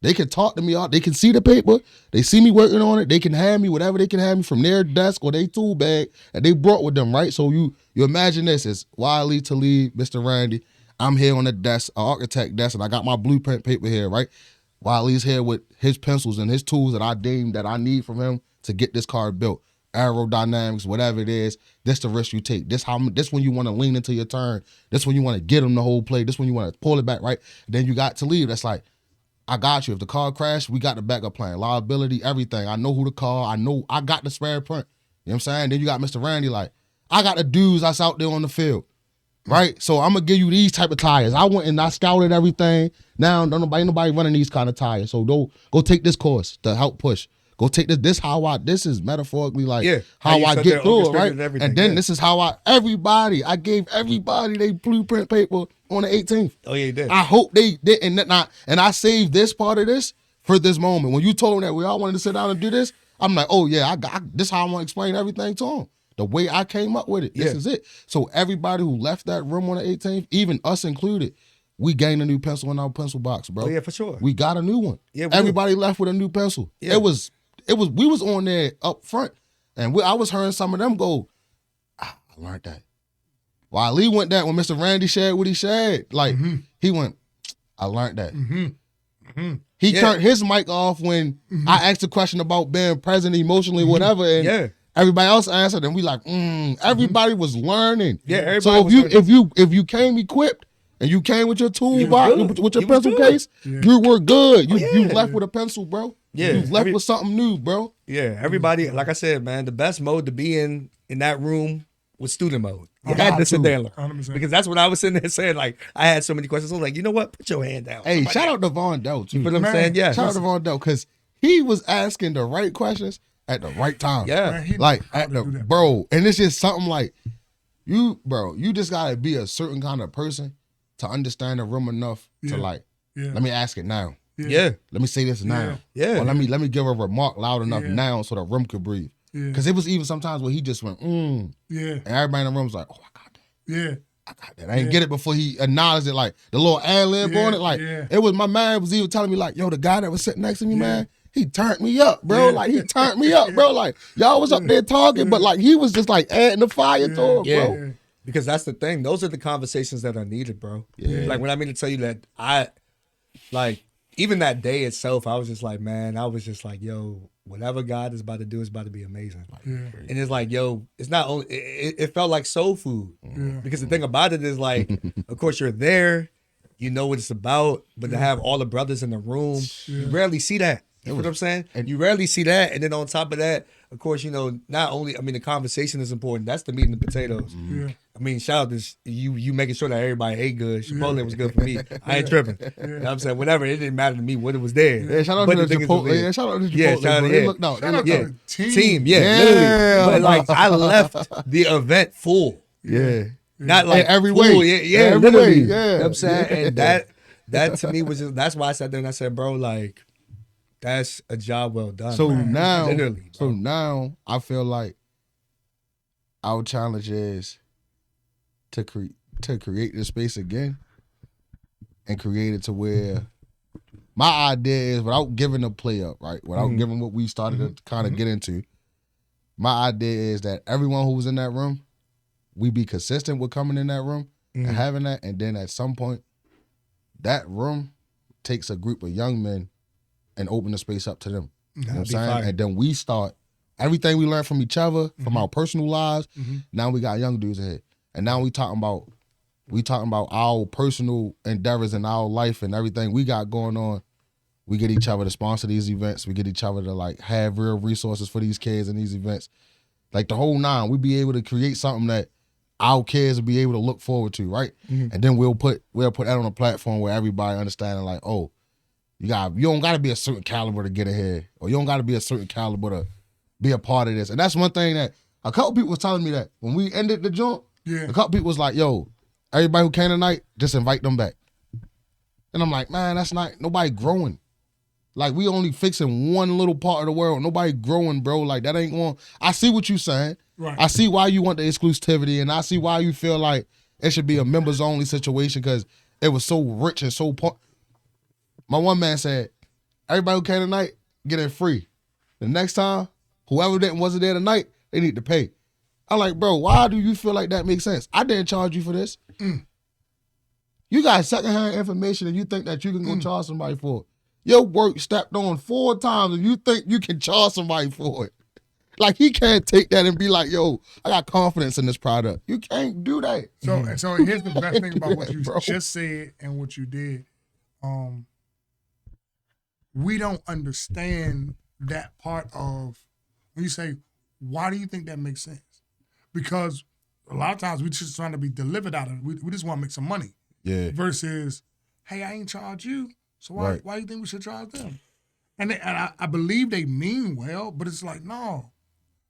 They can talk to me out. They can see the paper. They see me working on it. They can hand me whatever they can hand me from their desk or their tool bag that they brought with them, right? So you imagine this. It's Wali, Talib, Mr. Randy. I'm here on the desk, an architect desk, and I got my blueprint paper here, right? Wali's here with his pencils and his tools that I deem that I need from him to get this car built. Aerodynamics, whatever it is, this the risk you take. This when you want to lean into your turn. This when you want to get them the whole play. This when you want to pull it back, right? Then you got Talib. That's like, I got you. If the car crashed, we got the backup plan. Liability, everything. I know who to call. I got the spare print. You know what I'm saying? Then you got Mr. Randy like, I got the dudes that's out there on the field. Right? So I'm going to give you these type of tires. I went and I scouted everything. Now, ain't nobody running these kind of tires. So go take this course to help push. Go take this. This is metaphorically like how I get through it, right? And then this is how I gave everybody they blueprint paper on the 18th. Oh, yeah, you did. I hope they did. And I saved this part of this for this moment. When you told them that we all wanted to sit down and do this, I'm like, oh, yeah, this is how I want to explain everything to them. The way I came up with it. This is it. So everybody who left that room on the 18th, even us included, we gained a new pencil in our pencil box, bro. Oh, yeah, for sure. We got a new one. Yeah, everybody left with a new pencil. Yeah. We was on there up front, and I was hearing some of them go, I learned that. Wali went that when Mr. Randy shared what he shared. Like, he went, I learned that. He turned his mic off when I asked a question about being present emotionally, whatever, and everybody else answered, and we like, everybody was learning. Yeah, everybody so if you came equipped and you came with your toolbox, with your pencil case, you were good. You left with a pencil, bro. Yeah, you left with something new, bro. Yeah, everybody, like I said, man, the best mode to be in that room was student mode. You had to sit there and learn. 100%. Because that's what I was sitting there saying. Like, I had so many questions. I was like, you know what? Put your hand down. Hey, shout out to Von Dell, too. You know what I'm saying? Yeah. Shout out to Von Dell, because he was asking the right questions at the right time. Yeah. Man, bro, and it's just something like, you just got to be a certain kind of person to understand the room enough to let me ask it now. Yeah. Let me say this now. Yeah. Or let me give a remark loud enough now so the room could breathe. Because it was even sometimes where he just went, And everybody in the room was like, oh, I got that. Yeah. I got that. I didn't get it before he acknowledged it, like the little ad-lib on it. Like, it was, my man was even telling me, like, yo, the guy that was sitting next to me, man, he turned me up, bro. Like, he turned me up, bro. Like, y'all was up there talking, but like, he was just like adding the fire to it, bro. Because that's the thing. Those are the conversations that are needed, bro. Yeah. Like, when I mean to tell you that even that day itself, I was just like, yo, whatever God is about to do is about to be amazing. And it's like, yo, it's not only, it felt like soul food. Because the thing about it is like, of course you're there, you know what it's about, but to have all the brothers in the room, you rarely see that. You know what I'm saying? And you rarely see that. And then on top of that, of course, you know, not only, I mean, the conversation is important. That's the meat and the potatoes. I mean, shout out to you making sure that everybody ate good. Chipotle was good for me. I ain't tripping. You know what I'm saying? Whatever. It didn't matter to me what it was there. Yeah, shout out to the Chipotle. Yeah, shout out to Chipotle. Yeah, shout out, they looked out. They looked out. Team, literally. But like, I left the event full. Yeah. Not like every full. way. Yeah, every literally. way. You know what I'm saying? And that to me was just, that's why I sat there and I said, bro, like, that's a job well done. So now, literally, so now I feel like our challenge is to create this space again and create it to where my idea is, without giving the play up, right? Without giving what we started to kind of get into, my idea is that everyone who was in that room, we be consistent with coming in that room and having that, and then at some point, that room takes a group of young men and open the space up to them. You know what I'm saying? Fire. And then we start, everything we learned from each other, from our personal lives, now we got young dudes ahead. And now we talking about our personal endeavors in our life and everything we got going on. We get each other to sponsor these events. We get each other to like have real resources for these kids in these events. Like the whole nine, we be able to create something that our kids will be able to look forward to, right? And then we'll put that on a platform where everybody understanding like, oh, you don't gotta be a certain caliber to get ahead, or you don't gotta be a certain caliber to be a part of this. And that's one thing that a couple people was telling me that when we ended the joint, a couple people was like, yo, everybody who came tonight, just invite them back. And I'm like, man, that's not, nobody growing. Like, we only fixing one little part of the world. Nobody growing, bro. Like, that ain't going, I see what you saying. Right. I see why you want the exclusivity, and I see why you feel like it should be a members only situation, because it was so rich and so, my one man said, Everybody who came tonight, get in free. The next time, whoever wasn't there tonight, they need to pay. I'm like, bro, why do you feel like that makes sense? I didn't charge you for this. You got secondhand information and you think that you can go charge somebody for it. Your work stepped on 4 times and you think you can charge somebody for it. Like, he can't take that and be like, yo, I got confidence in this product. You can't do that. So here's the best thing about what you Bro. just said and what you did. We don't understand that part of when you say, why do you think that makes sense? Because a lot of times we're just trying to be delivered out of it. We just want to make some money. Yeah. Versus, hey, I ain't charge you, so Right. why do you think we should charge them? And I believe they mean well, but it's like, no.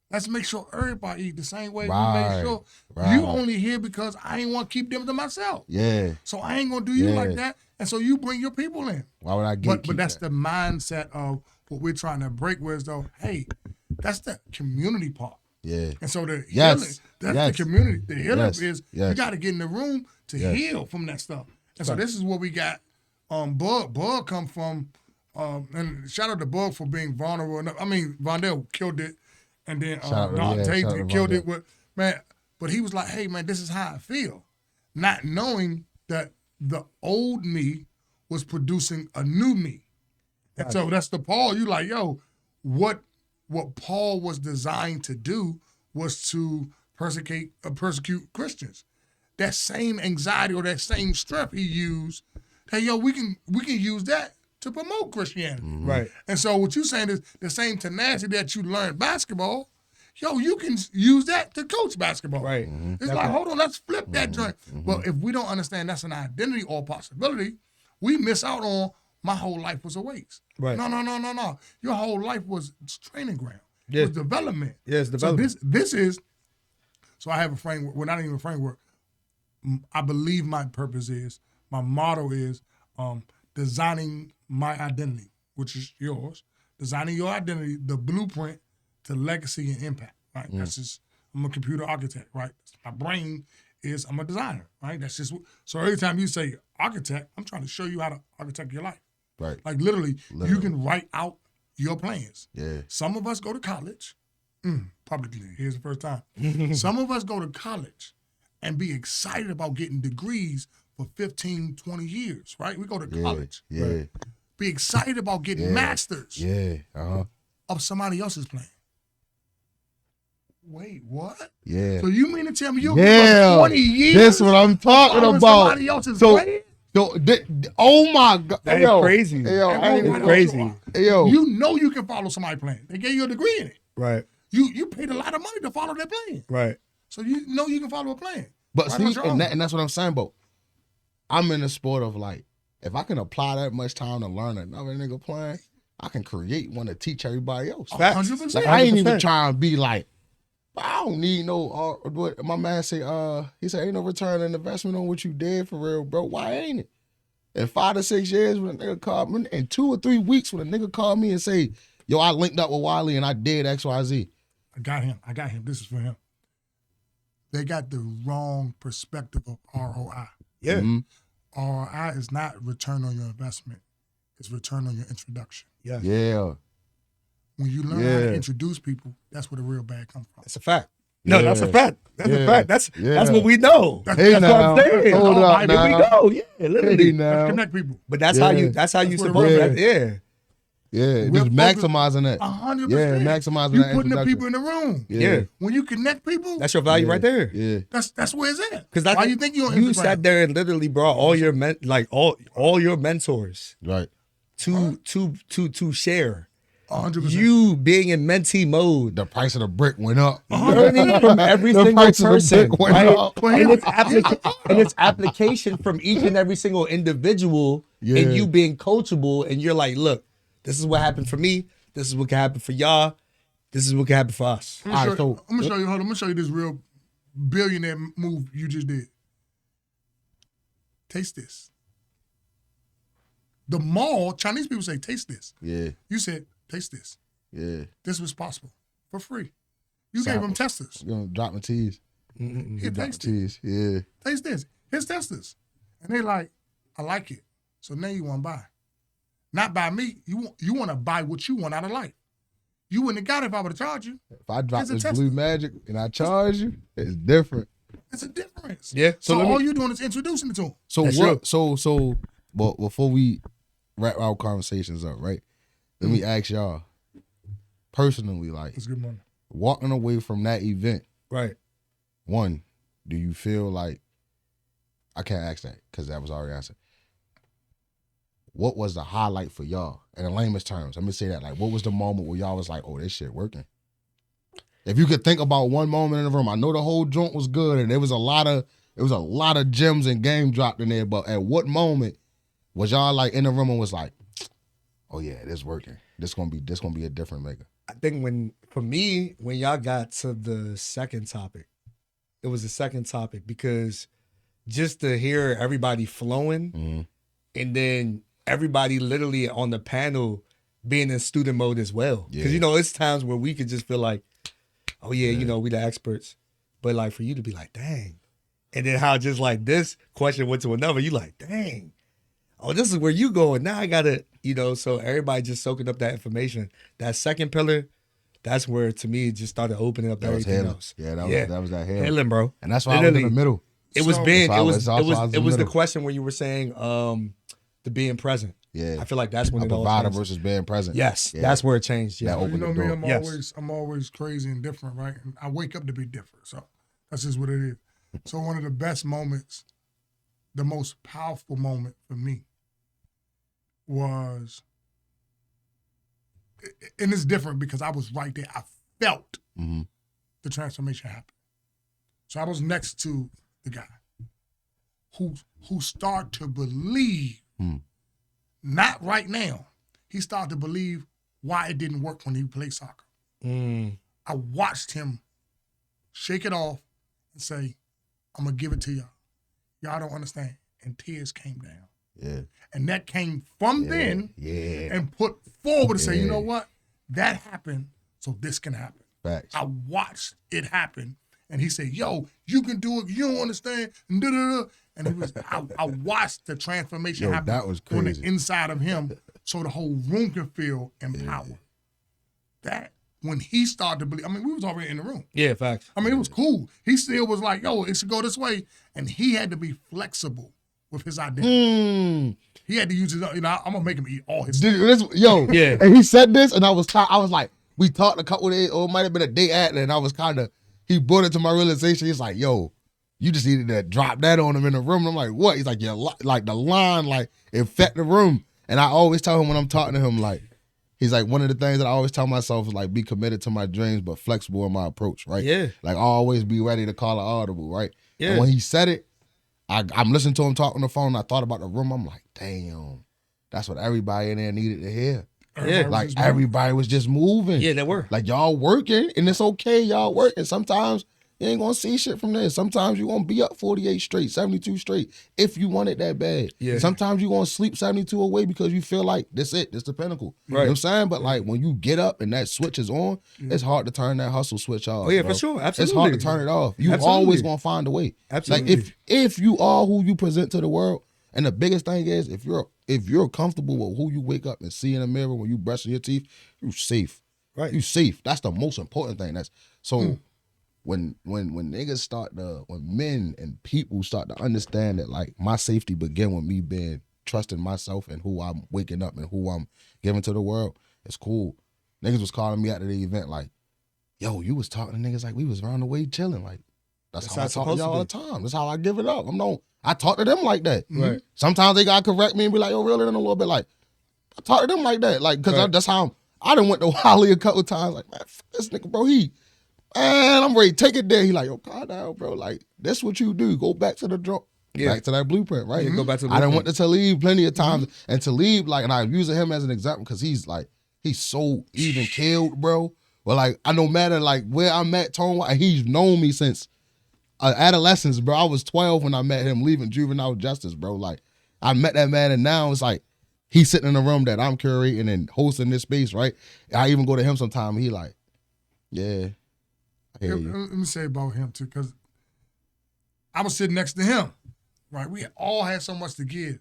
Let's make sure everybody eat the same way. We Right, make sure right. you only here because I ain't want to keep them to myself. Yeah. So I ain't gonna do you Yeah. like that. And so you bring your people in. Why would I get But that's the mindset of what we're trying to break with, though, hey, that's the community part. Yeah. And so the Yes. healing, that's Yes. the community. The healing Yes. is Yes. you got to get in the room to Yes. heal from that stuff. And so this is what we got. Bug come from, and shout out to Bug for being vulnerable enough. I mean, Vondell killed it, and then Shout out to- Dante shout out to killed it Vondell. with man. But he was like, "Hey man, this is how I feel," not knowing that the old me was producing a new me. And so that's the Paul. You like, yo, what Paul was designed to do was to persecute Christians. That same anxiety or that same strength he used, hey, yo, we can use that to promote Christianity. Right. And so what you're saying is the same tenacity that you learned basketball, yo, you can use that to coach basketball. Right. It's like, hold on, let's flip that joint. But if we don't understand that's an identity or possibility, we miss out on my whole life was a waste. Right. No. Your whole life was training ground. Yeah. It was development. Yeah, it's development. So this is, so I have a framework. Well, not even a framework. I believe my purpose is, my motto is designing my identity, which is yours. Designing your identity, the blueprint to legacy and impact, right? That's just, I'm a computer architect, right? My brain is, I'm a designer, right? That's just, so every time you say architect, I'm trying to show you how to architect your life. Right. Like literally, you can write out your plans. Yeah. Some of us go to college, publicly, here's the first time. Some of us go to college and be excited about getting degrees for 15, 20 years, right? We go to college. Yeah. Right? Be excited about getting masters Yeah. of somebody else's plan. Wait, what? Yeah. So you mean to tell me you Yeah. for 20 years? That's what I'm talking following about. somebody else's So, plan? oh my God. That is Yo. crazy. Hey, yo, And I ain't go even right crazy. on. Hey, yo. You know you can follow somebody's plan. They gave you a degree in it. Right. You paid a lot of money to follow their plan. Right. So you know you can follow a plan. But Right on, see, Charles. and that's what I'm saying, bro. I'm in the sport of like, if I can apply that much time to learn another nigga plan, I can create one to teach everybody else. 100%. Like, I ain't even 100%. trying to be like, I don't need no, what my man say, he said, ain't no return on investment on what you did for real, bro. Why ain't it? In 5 to 6 years when a nigga called me, in 2 or 3 weeks when a nigga called me and say, yo, I linked up with Wali and I did XYZ. I got him. This is for him. They got the wrong perspective of ROI. Yeah. Mhm. ROI is not return on your investment. It's return on your introduction. Yeah. Yeah. When you learn how Yeah. to introduce people, that's where the real bag comes from. That's a fact. No, that's a Yeah. fact. That's a Yeah. fact. That's Yeah. what we know. Hey, That's now. what I'm saying. Hold up Here now. we go. Yeah, literally. Hey, now. Let's connect people. But that's Yeah. how you. That's how you That's what supposed. it to. Yeah. Yeah. We're Just maximizing that. 100%. Yeah, maximizing You that putting the introduction. people in the room. Yeah. When you connect people, That's your value Yeah. right there. Yeah. that's where it's at. Because Why you think you on you Instagram? sat there and literally brought all your all your mentors Right. to share. 100%. You being in mentee mode. The price of the brick went up. Learning from every The single price of the person, brick went right? up. And its application from each and every single individual, Yeah. and you being coachable, and you're like, look, this is what happened for me. This is what can happen for y'all. This is what can happen for us. I'm gonna, All show, right, I'm gonna show you. Hold on. I'm gonna show you this real billionaire move you just did. Taste this. The mall, Chinese people say, taste this. Yeah. You said, taste this. Yeah. This was possible for free. You gave Sample. them testers. I'm gonna drop my teas. Here, Drop taste it. teas. Yeah. Taste this. Here's testers. And they like, I like it. So now you want to buy. not by me. You want to buy what you want out of life. You wouldn't have got it if I would have charged you. If I drop It's a this test. blue magic and I charge you, it's different. It's a difference. Yeah. So let me- all you doing is introducing it to him. So That's what? So, but before we wrap our conversations up, right? Let me ask y'all personally, like, It's good money. walking away from that event. Right. One, do you feel like I can't ask that because that was already answered. What was the highlight for y'all in the lamest terms? Let me say that. Like, what was the moment where y'all was like, "Oh, this shit working"? If you could think about one moment in the room, I know the whole joint was good and there was a lot of gems and game dropped in there. But at what moment was y'all like in the room and was like, "Oh yeah, this working. This gonna be a different maker." I think when y'all got to the second topic, it was the second topic because just to hear everybody flowing Mm-hmm. and then everybody literally on the panel being in student mode as well. Because, Yeah. it's times where we could just feel like, oh, yeah, we the experts. But, like, for you to be like, dang. And then how just, like, this question went to another, you like, dang. Oh, this is where you going. Now I got to, so everybody just soaking up that information. That second pillar, that's where, to me, it just started opening up That was everything healing. else. Yeah, that was that healing. Healing, bro. And that's why I was in the Literally. middle. It was So- being, That's why it I was, was- it that's why I was, was it in was the the middle. question when you were saying the being present. Yeah. I feel like that's when A it all provider changed. versus being present. Yes, Yeah. that's where it changed. Yeah. That You opened know the me, door. Yes. I'm always crazy and different, right? And I wake up to be different. So that's just what it is. So one of the best moments, the most powerful moment for me was, and it's different because I was right there. I felt Mm-hmm. the transformation happen. So I was next to the guy who started to believe, not right now, he started to believe why it didn't work when he played soccer. I watched him shake it off and say, I'm going to give it to y'all. Y'all don't understand. And tears came down. Yeah. And that came from then Yeah. and put forward and say, you Yeah. know what? That happened, so this can happen. Facts. I watched it happen. And he said, yo, you can do it. You don't understand. And da-da-da. And it was, I watched the transformation Yo, happen that was on the crazy. inside of him so the whole room can feel empowered. That, when he started to believe, I mean, we was already in the room. Yeah, facts. I mean, it was cool. He still was like, yo, it should go this way. And he had to be flexible with his identity. He had to use his, I'm going to make him eat all his Yo, Yeah. and he said this, and I was like, we talked a couple of days, or it might have been a day after, and I was he brought it to my realization. He's like, yo, you just needed to drop that on him in the room. And I'm like, what? He's like, yeah, like the line, like, infect the room. And I always tell him when I'm talking to him, like, he's like, one of the things that I always tell myself is like, be committed to my dreams, but flexible in my approach, right? Yeah. Like, always be ready to call an audible, right? Yeah. And when he said it, I'm listening to him talk on the phone, and I thought about the room. I'm like, damn, that's what everybody in there needed to hear. Everybody was Like, just moving. everybody was just moving. Yeah, they were. Like, y'all working, and it's okay, y'all working. Sometimes you ain't gonna see shit from there. Sometimes you gonna be up 48 straight, 72 straight, if you want it that bad. Yeah. Sometimes you gonna sleep 72 away because you feel like this the pinnacle. You know what I'm saying? But like, when you get up and that switch is on, it's hard to turn that hustle switch off. Oh, yeah, bro. for sure. It's hard to Absolutely. turn it off. You Absolutely. always gonna find a way. Absolutely. Like, if you are who you present to the world, and the biggest thing is, if you're comfortable with who you wake up and see in the mirror when you brushing your teeth, you safe. Right. You safe. That's the most important thing. That's so when niggas when men and people start to understand that, like, my safety begin with me being trusting myself and who I'm waking up and who I'm giving to the world, it's cool. Niggas was calling me after the event like, yo, you was talking to niggas like we was around the way chilling. Like, that's how I it's talk to supposed y'all to all the time. That's how I give it up. I talk to them like that. Right. Sometimes they gotta correct me and be like, "Yo, really?" And a little bit like, I talk to them like that, like, cause Right. that's how I done went to Wali a couple times. Like, man, fuck this nigga, bro. Man, I'm ready to take it there. He like, yo, calm down, bro. Like, that's what you do. Go back to the drum. Yeah. Back to that blueprint, right? Yeah, go back to the I done blueprint. went to Talib plenty of times, and Talib, like, and I'm using him as an example because he's so even killed, bro. But like, I no matter like where I'm at tone, he's known me since adolescence, bro. I was 12 when I met him leaving juvenile justice, bro. Like, I met that man, and now it's like he's sitting in a room that I'm curating and hosting this space, right? I even go to him sometime. And he like, yeah, I hear you. Let me say about him too, because I was sitting next to him, right? We all had so much to give.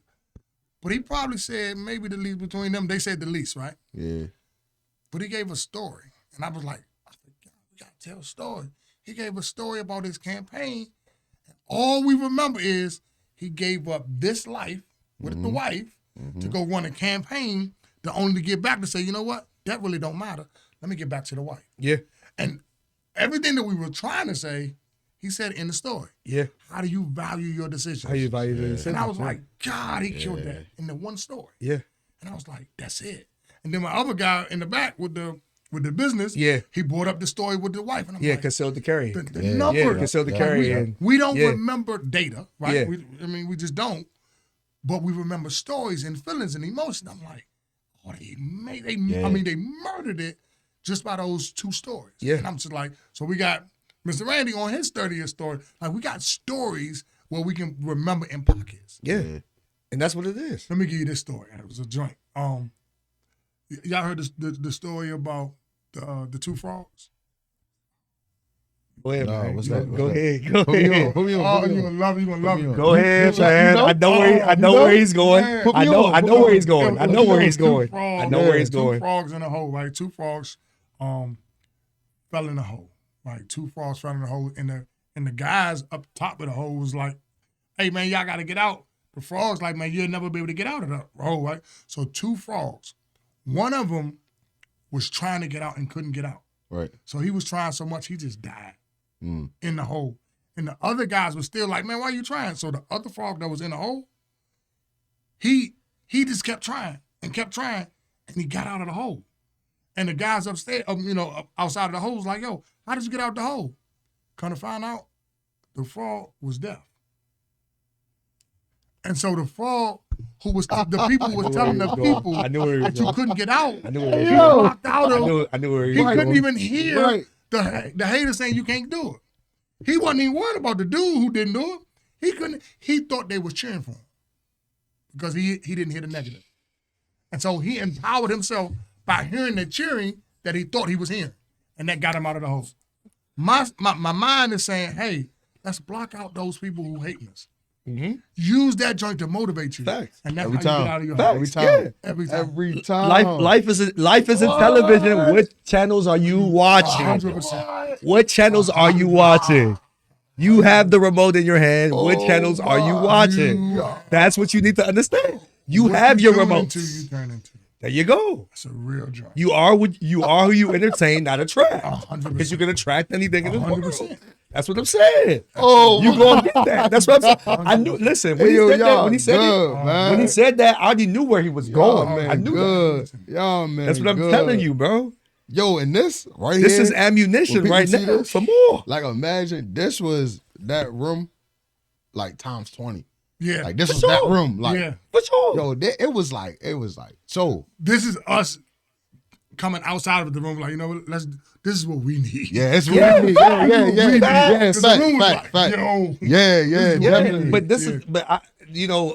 But he probably said maybe the least between them. They said the least, right? Yeah. But he gave a story. And I was like, God, we got to tell a story. He gave a story about his campaign. And all we remember is he gave up this life with the wife to go run a campaign to only to get back to say, you know what? That really don't matter. Let me get back to the wife. Yeah. And everything that we were trying to say, he said in the story. Yeah. How do you value your decisions? How you value the decision? And I was like, God, he killed that in the one story. Yeah. And I was like, that's it. And then my other guy in the back with the business, Yeah. he brought up the story with the wife. And I'm Yeah, like, concealed the carry. the Yeah, number. concealed the Like, carry. we, and we don't yeah. remember data, right? Yeah. We just don't. But we remember stories and feelings and emotions. I'm like, oh, they murdered it just by those two stories. Yeah. And I'm just like, so we got Mr. Randy on his 30th story. Like, we got stories where we can remember in pockets. Yeah. And that's what it is. Let me give you this story. It was a joint. Y'all heard the story about the two frogs? Go ahead, No, man. what's that? Go What's ahead. Go Put me on. ahead. Put me on. Oh, Put me you're on. gonna love it. You're gonna love it. Go ahead, man. I know where he's going. Put me I know on. where he's going. I know where he's going. Frogs, I know where he's Two going. frogs in a hole, right? Two frogs fell in a hole. Right? Two frogs fell in a hole, and the guys up top of the hole was like, hey man, y'all gotta get out. The frogs like, man, you'll never be able to get out of the hole, right? So two frogs. One of them was trying to get out and couldn't get out. Right. So he was trying so much he just died Mm. in the hole. And the other guys were still like, man, why are you trying? So the other frog that was in the hole, he just kept trying, and he got out of the hole. And the guys upstairs, outside of the hole was like, yo, how did you get out the hole? Come to find out, the frog was deaf. And so the frog who was the people who was telling the people I knew where he was that you going. couldn't get out, I knew where he was he going. locked out of. I knew where he He was couldn't going. even hear Right. the haters saying you can't do it. He wasn't even worried about the dude who didn't do it. He couldn't. He thought they was cheering for him because he didn't hear the negative, and so he empowered himself by hearing the cheering that he thought he was hearing, and that got him out of the hole. My mind is saying, hey, let's block out those people who hating us. Mm-hmm. Use that joint to motivate you, Facts. and that's Every how time. you get out of your Facts. hole. Every time. Yeah. Every time. Every time. Life is in television. What channels are you watching? 100%. What channels are you watching? You have the remote in your hand. What channels are you watching? That's what you need to understand. You What have your turn remote. into, you turn into. There you go. It's a real joint. You are who you entertain, not attract. 100%. Because you can attract anything in this world. 100%. That's what I'm saying. Oh, You gonna get that. That's what I'm saying. I knew. Listen, when Hey, yo, he said that, y'all when he said good, it, man. when he said that, I already knew where he was going. Y'all, man, I knew good. that. Y'all, man, That's what I'm good. telling you, bro. Yo, and this right This here. is ammunition when right people see now this, for more. Like, imagine this was that room, like times 20. Yeah. Like this For was that sure. room. Like, Yeah. For sure. yo, it was like so. This is us coming outside of the room, like, you know what, this is what we need. Yeah, it's Yeah. really yeah. Because the room was like, Fact. yo. Yeah, is what definitely. But this is, but I,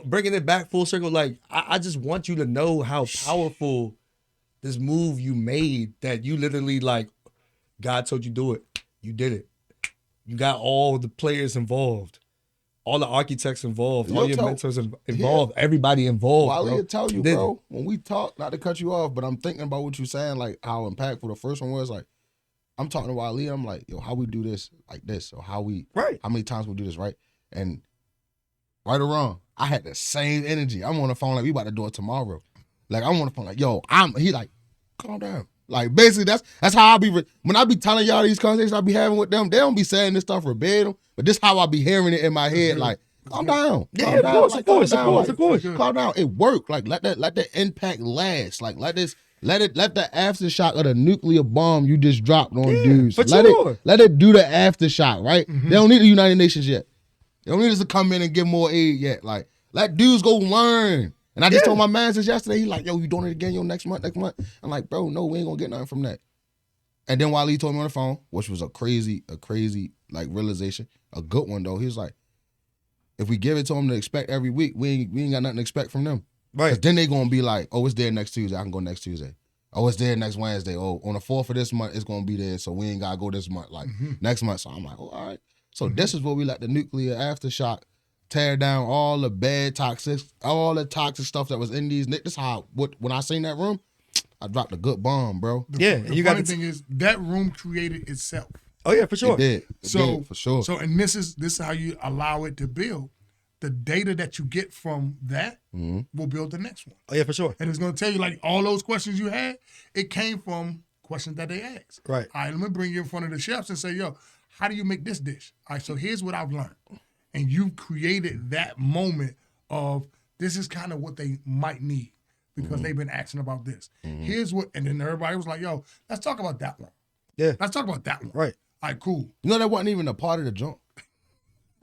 bringing it back full circle, like I just want you to know how powerful this move you made. That you literally like, God told you do it, you did it. You got all the players involved, all the architects involved, all You'll your tell- mentors involved, everybody involved. Wally bro. will tell you, Did it. bro, when we talk, not to cut you off, but I'm thinking about what you're saying, like how impactful the first one was. Like, I'm talking to Wally, I'm like, yo, how we do this like this, or how many times we do this, right? And right or wrong, I had the same energy. I'm on the phone like we about to do it tomorrow. Like I'm on the phone like, yo, he like, calm down. Like basically that's how I be when I be telling y'all these conversations I be having with them. They don't be saying this stuff verbatim, but this how I be hearing it in my head. Like, calm down. Yeah, of course. Calm down. It worked. Like let the impact last. Like let the aftershock of the nuclear bomb you just dropped on dudes. for Let sure. it do the aftershock, right? They don't need the United Nations yet. They don't need us to come in and give more aid yet. Like, let dudes go learn. And I just told my man since yesterday, he like, yo, you doing it again, yo, next month. I'm like, bro, no, we ain't gonna get nothing from that. And then Wally told me on the phone, which was a crazy like realization, a good one though. He was like, if we give it to them to expect every week, we ain't got nothing to expect from them. Right. 'Cause then they gonna be like, oh, it's there next Tuesday, I can go next Tuesday. Oh, it's there next Wednesday. Oh, on the 4th of this month, it's gonna be there, so we ain't gotta go this month, like next month. So I'm like, oh, all right. So this is where we let the nuclear aftershock tear down all the bad all the toxic stuff that was in these. This is how when I seen that room, I dropped a good bomb, bro. The funny thing is that room created itself. Oh yeah, for sure. It did. It did, for sure. So and this is how you allow it to build. The data that you get from that will build the next one. Oh yeah, for sure. And it's going to tell you, like, all those questions you had, it came from questions that they asked. Right. All right, let me bring you in front of the chefs and say, yo, how do you make this dish? All right, so here's what I've learned. And you created that moment of this is kind of what they might need because they've been asking about this. Here's what, and then everybody was like, yo, let's talk about that one. Yeah. Let's talk about that one. Right. All right, cool. You know, that wasn't even a part of the joint.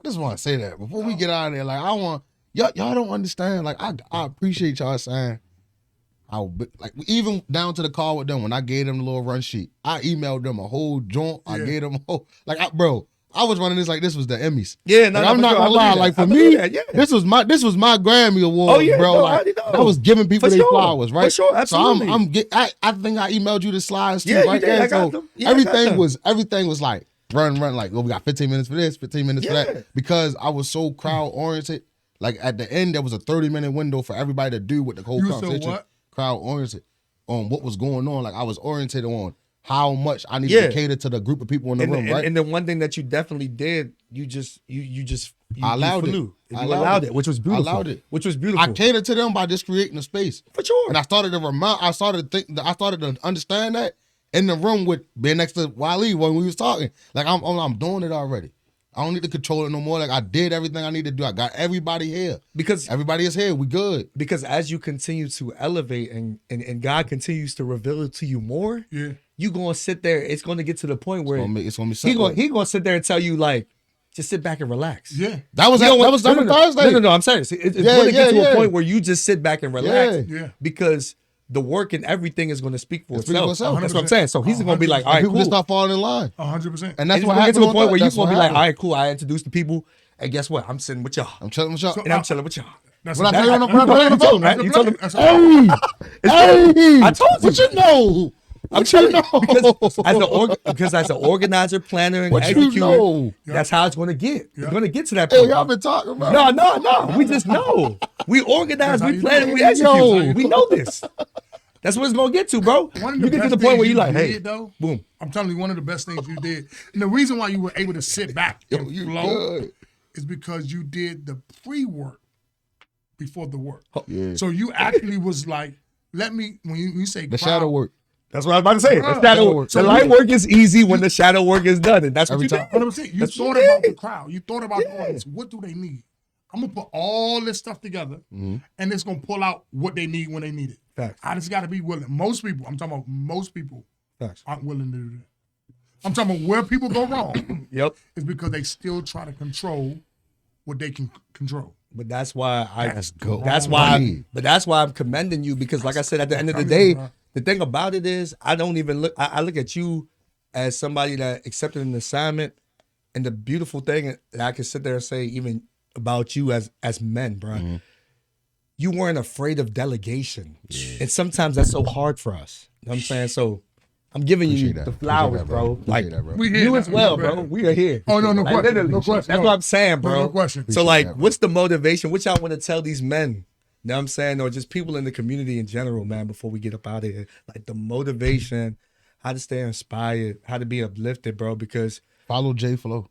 I just want to say that before we get out of there. Like, I want y'all don't understand. Like, I appreciate y'all saying how, like, even down to the call with them when I gave them the little run sheet. I emailed them a whole joint. I gave them a whole, like, I was running this like this was the Emmys. Yeah, no, like, I'm not gonna lie. Like, for me, this was my Grammy award, Oh, yeah, bro. no, Like, I I was giving people For their sure. flowers, right? For sure, absolutely. So I think I emailed you the slides too, Yeah, you right did. there. I got So them. Yeah, I got them. everything was like run, like, oh, we got 15 minutes for this, 15 minutes for Yeah. that. Because I was so crowd oriented. Like, at the end, there was a 30-minute window for everybody to do with the whole You so conversation. what? Crowd oriented on what was going on. Like, I was oriented on how much I needed to cater to the group of people in the room, right? And the one thing that you definitely did, you I allowed it. flew. I You allowed allowed it. it, which was beautiful. I allowed it. Which was beautiful. I catered to them by just creating a space. For sure. And I started to understand that in the room with being next to Wali when we was talking. Like, I'm doing it already. I don't need to control it no more. Like, I did everything I need to do. I got everybody here. Because Everybody is here. We good. Because as you continue to elevate and God continues to reveal it to you more, you gonna sit there. It's gonna get to the point where It's gonna be simple. he gonna sit there and tell you, like, just sit back and relax. Yeah. That was done on Thursday. No, I'm serious. It's Yeah, gonna get to yeah. a point where you just sit back and relax. Yeah. Because the work and everything is going to speak for Speak for itself. itself. That's what I'm saying. So he's going to be like, all right, People cool. just start falling in line. 100%. And that's It's what gonna happened. get to a on point where you're That's going to what be like, happened. all right, cool. I introduced the people. And guess what? I'm sitting with y'all. I'm chilling with y'all. And I'm chilling with y'all. That's When I that's- tell you on the that's front, the you told plan. him, right? You told him. That's the plan. Hey, I told you. What you know? I'm What you telling you, know? because as an organizer, planner, and What you executor, know? that's how it's going to get. It's going to get to that Hey, point. y'all been talking about. No. We just know. We organize, That's how we you plan, do and it. we execute. Yo. We know this. That's what it's going to get to, bro. One of You the get to the best point where things you're like, you hey, did, though, boom. I'm telling you, one of the best things you did, and the reason why you were able to sit back and you flow good. is because you did the pre-work before the work. Yeah. So you actually was like, let me, when you say The crowd, shadow work. That's what I was about to say. The Shadow shadow work. the light work is easy when the shadow work is done, and that's what Every you time. did. 100%. You That's thought what you about did. the crowd. You thought about the audience. What do they need? I'm gonna put all this stuff together, and it's gonna pull out what they need when they need it. Facts. I just got to be willing. Most people, I'm talking about most people, Facts. aren't willing to do that. I'm talking about where people go wrong Yep. is because they still try to control what they can control. But that's why That's good. That's why. Money. But that's why I'm commending you because, like I said, at the end of the day, the thing about it is, I don't even look. I look at you as somebody that accepted an assignment, and the beautiful thing that I can sit there and say, even about you as men, bro, you weren't afraid of delegation, and sometimes that's so hard for us. You know what I'm saying? So I'm giving you Appreciate that. the flowers, Appreciate that, bro. Appreciate Like that, bro. We here you now. as well, No, bro. We are here. Oh, no Like, question. literally. No question. That's what I'm saying, bro. No question. So like, that, bro. what's the motivation? What y'all want to tell these men? You know what I'm saying? Or just people in the community in general, man, before we get up out of here. Like the motivation, how to stay inspired, how to be uplifted, bro. Because Follow J Flow.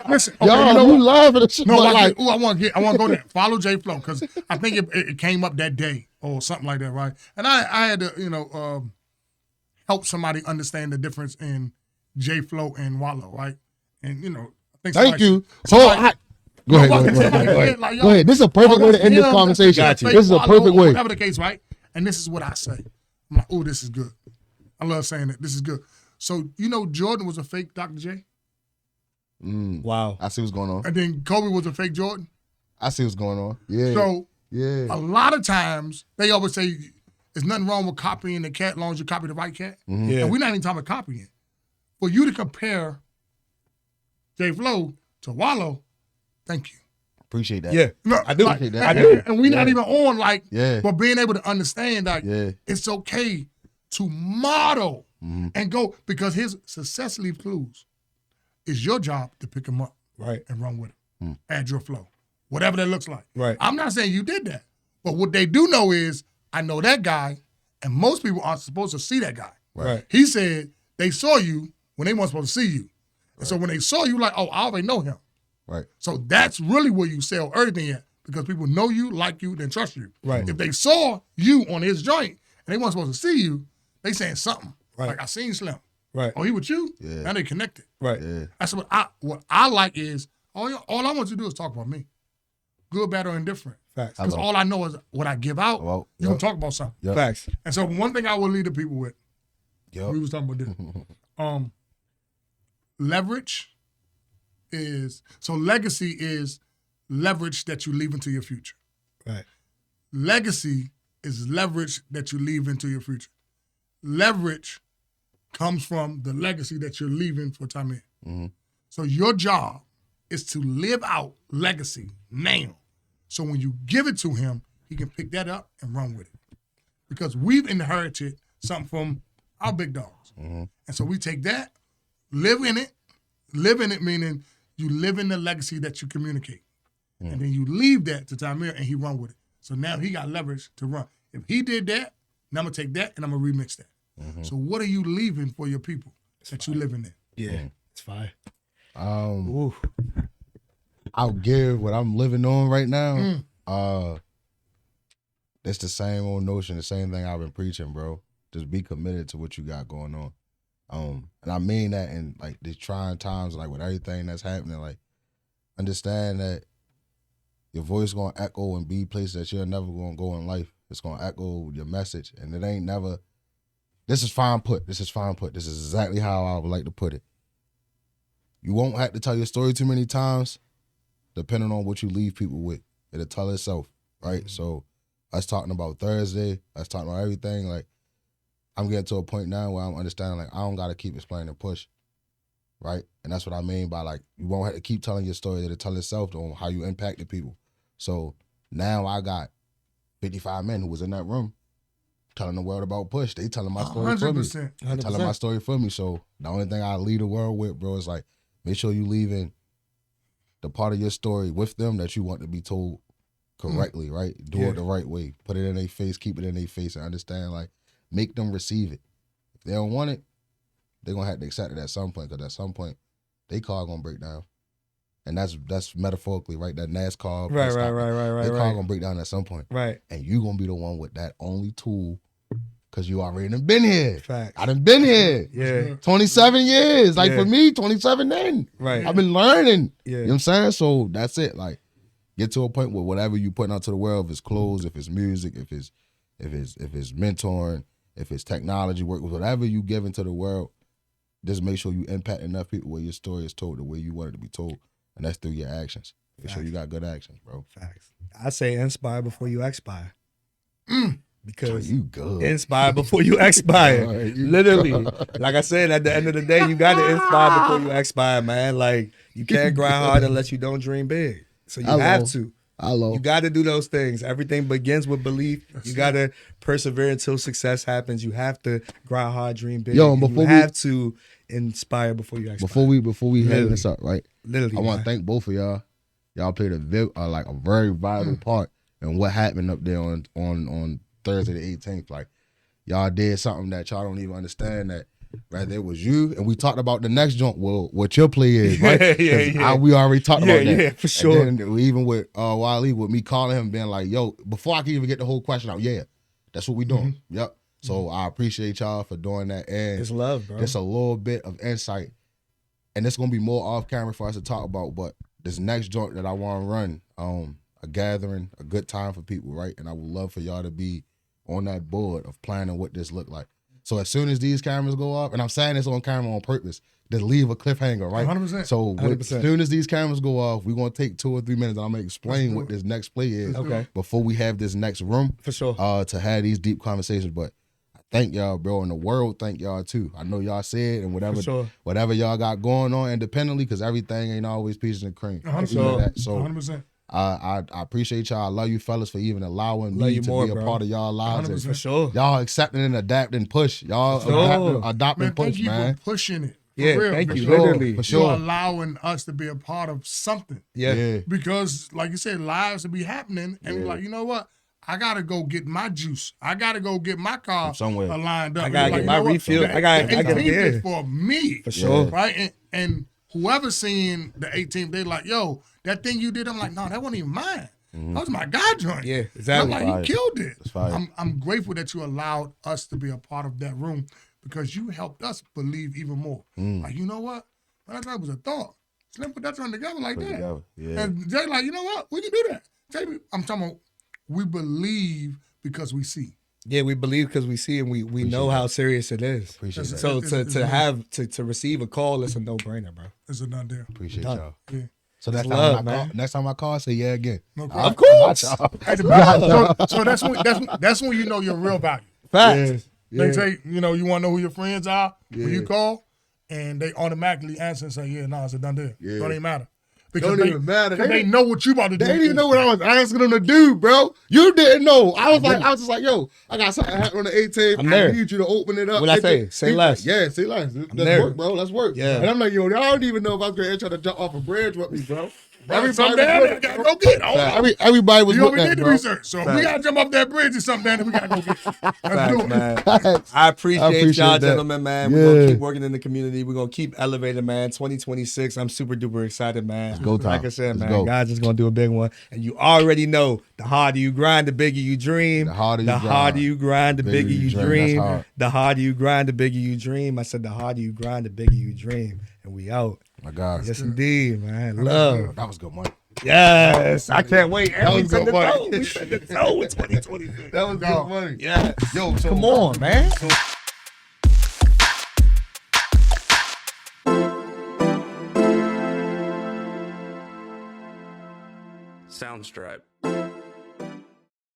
Listen, okay, Y'all, you know you what? laughing at shit. No, but like, like, I want to go there. Follow J Flow because I think it came up that day or something like that, right? And I had to help somebody understand the difference in J Flow and Wallow, right? And I think thank you. somebody- Go ahead, go Somebody- ahead, go ahead, somebody go ahead. said, like, yo, Go ahead. This is a perfect way to end this him, conversation. that's This is a fake perfect Wallow, way. Whatever the case, right? And this is what I say. I'm like, oh, this is good. I love saying it. This is good. So Jordan was a fake Dr. J, wow. I see what's going on. and then Kobe was a fake Jordan. I see what's going on. Yeah. So yeah. a lot of times they always say there's nothing wrong with copying the cat as long as you copy the right cat. Yeah. And we're not even talking about copying. For you to compare J Flow to Wallow, thank you. Appreciate that. Yeah. No, I do. like, Appreciate that. and, I do. and we're not even on like, Yeah. but being able to understand that Yeah. it's okay to model Mm-hmm. and go because his success leave clues. It's your job to pick him up Right. and run with him. add your flow, whatever that looks like. Right. I'm not saying you did that, but what they do know is I know that guy, and most people aren't supposed to see that guy. Right. He said they saw you when they weren't supposed to see you. And so when they saw you, like, oh, I already know him. Right. So that's really where you sell everything at, because people know you, like you, then trust you. Right. If they saw you on his joint and they weren't supposed to see you, they saying something. Right. Like, I seen Slim. Right. Oh, he with you? Yeah. Now they connected. Right. Yeah. That's what I like is, all I want you to do is talk about me. Good, bad, or indifferent. Facts. Because all I know is what I give out, Well, you yep. can talk about something. Yep. Facts. And so one thing I will lead the people with, Yep. we was talking about this. Leverage is, so legacy is leverage that you leave into your future. Right. Legacy is leverage that you leave into your future. Leverage comes from the legacy that you're leaving for time in. So your job is to live out legacy now. So when you give it to him, he can pick that up and run with it. Because we've inherited something from our big dogs. And so we take that, live in it meaning you live in the legacy that you communicate. And then you leave that to Tamir and he run with it. So now he got leverage to run. If he did that, now I'm going to take that and I'm going to remix that. So what are you leaving for your people that you live in there? Yeah. It's fire. I'll give what I'm living on right now. It's the same old notion, the same thing I've been preaching, bro. Just be committed to what you got going on. And I mean that in like these trying times, like with everything that's happening, like understand that your voice gonna echo and be places that you're never gonna go in life. It's gonna echo your message, and it ain't never. This is fine put. This is exactly how I would like to put it. You won't have to tell your story too many times, depending on what you leave people with. It'll tell itself, right? So us talking about Thursday, us talking about everything, like I'm getting to a point now where I'm understanding like I don't gotta keep explaining push. Right? And that's what I mean by like you won't have to keep telling your story, it'll tell itself on how you impacted people. So now I got 55 men who was in that room telling the world about push. They telling my story for me. 100%. They telling my story for me. So the only thing I leave the world with, bro, is like make sure you leaving the part of your story with them that you want to be told correctly, right? Do it the right way. Put it in their face, keep it in their face, and understand, like, make them receive it. If they don't want it, they're going to have to accept it at some point, because at some point, their car going to break down. And that's metaphorically, right? That NASCAR. Right. Their car going to break down at some point. Right. And you going to be the one with that only tool, because you already done been here. Facts. I done been here. Yeah. 27 years. Like, Yeah. for me, 27 then. Right. I've been learning. Yeah. You know what I'm saying? So that's it. Like, get to a point where whatever you putting out to the world, if it's clothes, if it's music, if it's mentoring, if it's technology work, whatever you give into the world, just make sure you impact enough people where your story is told the way you want it to be told. And that's through your actions. Make sure you got good actions, bro. Facts. I say inspire before you expire. Because You good. inspire before you expire. All right, you Literally. Like I said, at the end of the day, you got to inspire before you expire, man. Like, you can't grind hard unless you don't dream big. So you have to. You got to do those things. Everything begins with belief. You got to persevere until success happens. You have to grind hard, dream big. Yo, and before you we- have to inspire before you expire. Before we head Literally. this up, right? Literally, I want man. to thank both of y'all. Y'all played a very vital part in what happened up there on Thursday the 18th. Like, y'all did something that y'all don't even understand, that right there was you, and we talked about the next joint. Well, what your play is, right? Yeah. We already talked about that. Yeah, for sure. And then even with Wali, with me calling him, being like, "Yo," before I can even get the whole question out, yeah, that's what we doing. Yep. So I appreciate y'all for doing that, and It's love, bro. just a little bit of insight, and it's gonna be more off camera for us to talk about. But this next joint that I want to run, a gathering, a good time for people, right? And I would love for y'all to be on that board of planning what this look like. So as soon as these cameras go off, and I'm saying this on camera on purpose, to leave a cliffhanger, right? 100%. So 100%. as soon as these cameras go off, we're gonna take 2 or 3 minutes, and I'm gonna explain what this next play is. Okay. Before we have this next room, For sure. to have these deep conversations. But I thank y'all, bro, and the world thank y'all too. I know y'all said, and For sure. whatever y'all got going on independently, because everything ain't always peaches and cream. 100%. You know that. So 100%. I appreciate y'all. I love you fellas for even allowing Love me you to more, be a bro. part of y'all lives. 100%. And For sure. y'all accepting and adapting push. Y'all For sure. adopting Man, thank push, you man. for pushing it. Yeah, real, thank for you. sure. Literally. For You're sure. allowing us to be a part of something. Yeah. Because, like you said, lives will be happening, and like, you know what? I gotta go get my juice. I gotta go get my car From somewhere. lined up. I gotta Like, get you my know what? refill. The I gotta 18th get is there. for me, For sure. right? And whoever's seeing the 18th, they like, yo, that thing you did. I'm like, no, that wasn't even mine. That was my guy joint. Yeah, And exactly. I'm like, you killed it. That's fire. I'm grateful that you allowed us to be a part of that room because you helped us believe even more. Like, you know what? That was a thought. Slim put that joint together like that. together, yeah. And Jay like, you know what? We can do that. Jay, I'm talking about we believe because we see. Yeah, we believe because we see and we know how serious it is. Appreciate that. So It's to receive a call, it's a no brainer, bro. It's a done deal. Appreciate Done. y'all. Yeah. So next love, time, man. next time I call, say yeah again. No problem. Of course. So that's when you know your real value. Facts. They say, you know, you want to know who your friends are when you call, and they automatically answer and say, yeah, no, it's a done deal. Yeah. Don't even matter. Because Don't even matter. They know what you about to do. They didn't even know what I was asking them to do, bro. You didn't know. I was just like, yo, I got something happening on the 18th. I'm there. I need you to open it up. What'd I say? Say less. Yeah, say less. Let's there. work, bro. Let's work. Yeah. And I'm like, yo, I don't even know if I was going to try to jump off a bridge with me, bro. Something down there, gotta go get. Everybody was You with already that, did the bro. research. So if we gotta jump off that bridge or something down there, we gotta go get. Let's do Facts, it. man. I appreciate y'all, that. gentlemen, man. We're gonna Yeah. keep working in the community. We're gonna keep elevating, man. 2026. I'm super duper excited, man. Let's go, Tom. Like I said, Let's man, go. God's just gonna do a big one. And you already know the harder you grind, the bigger you dream. The harder you grind, the bigger you That's dream. hard. The harder you grind, the bigger you dream. I said the harder you grind, the bigger you dream. And we out. My God. Yes, indeed, man. Love. That was good money. Yes. I can't wait. And we was said good the money. toe. We said the toe in 2026. That was good money. Yes. Yo, so Come on, man. Soundstripe.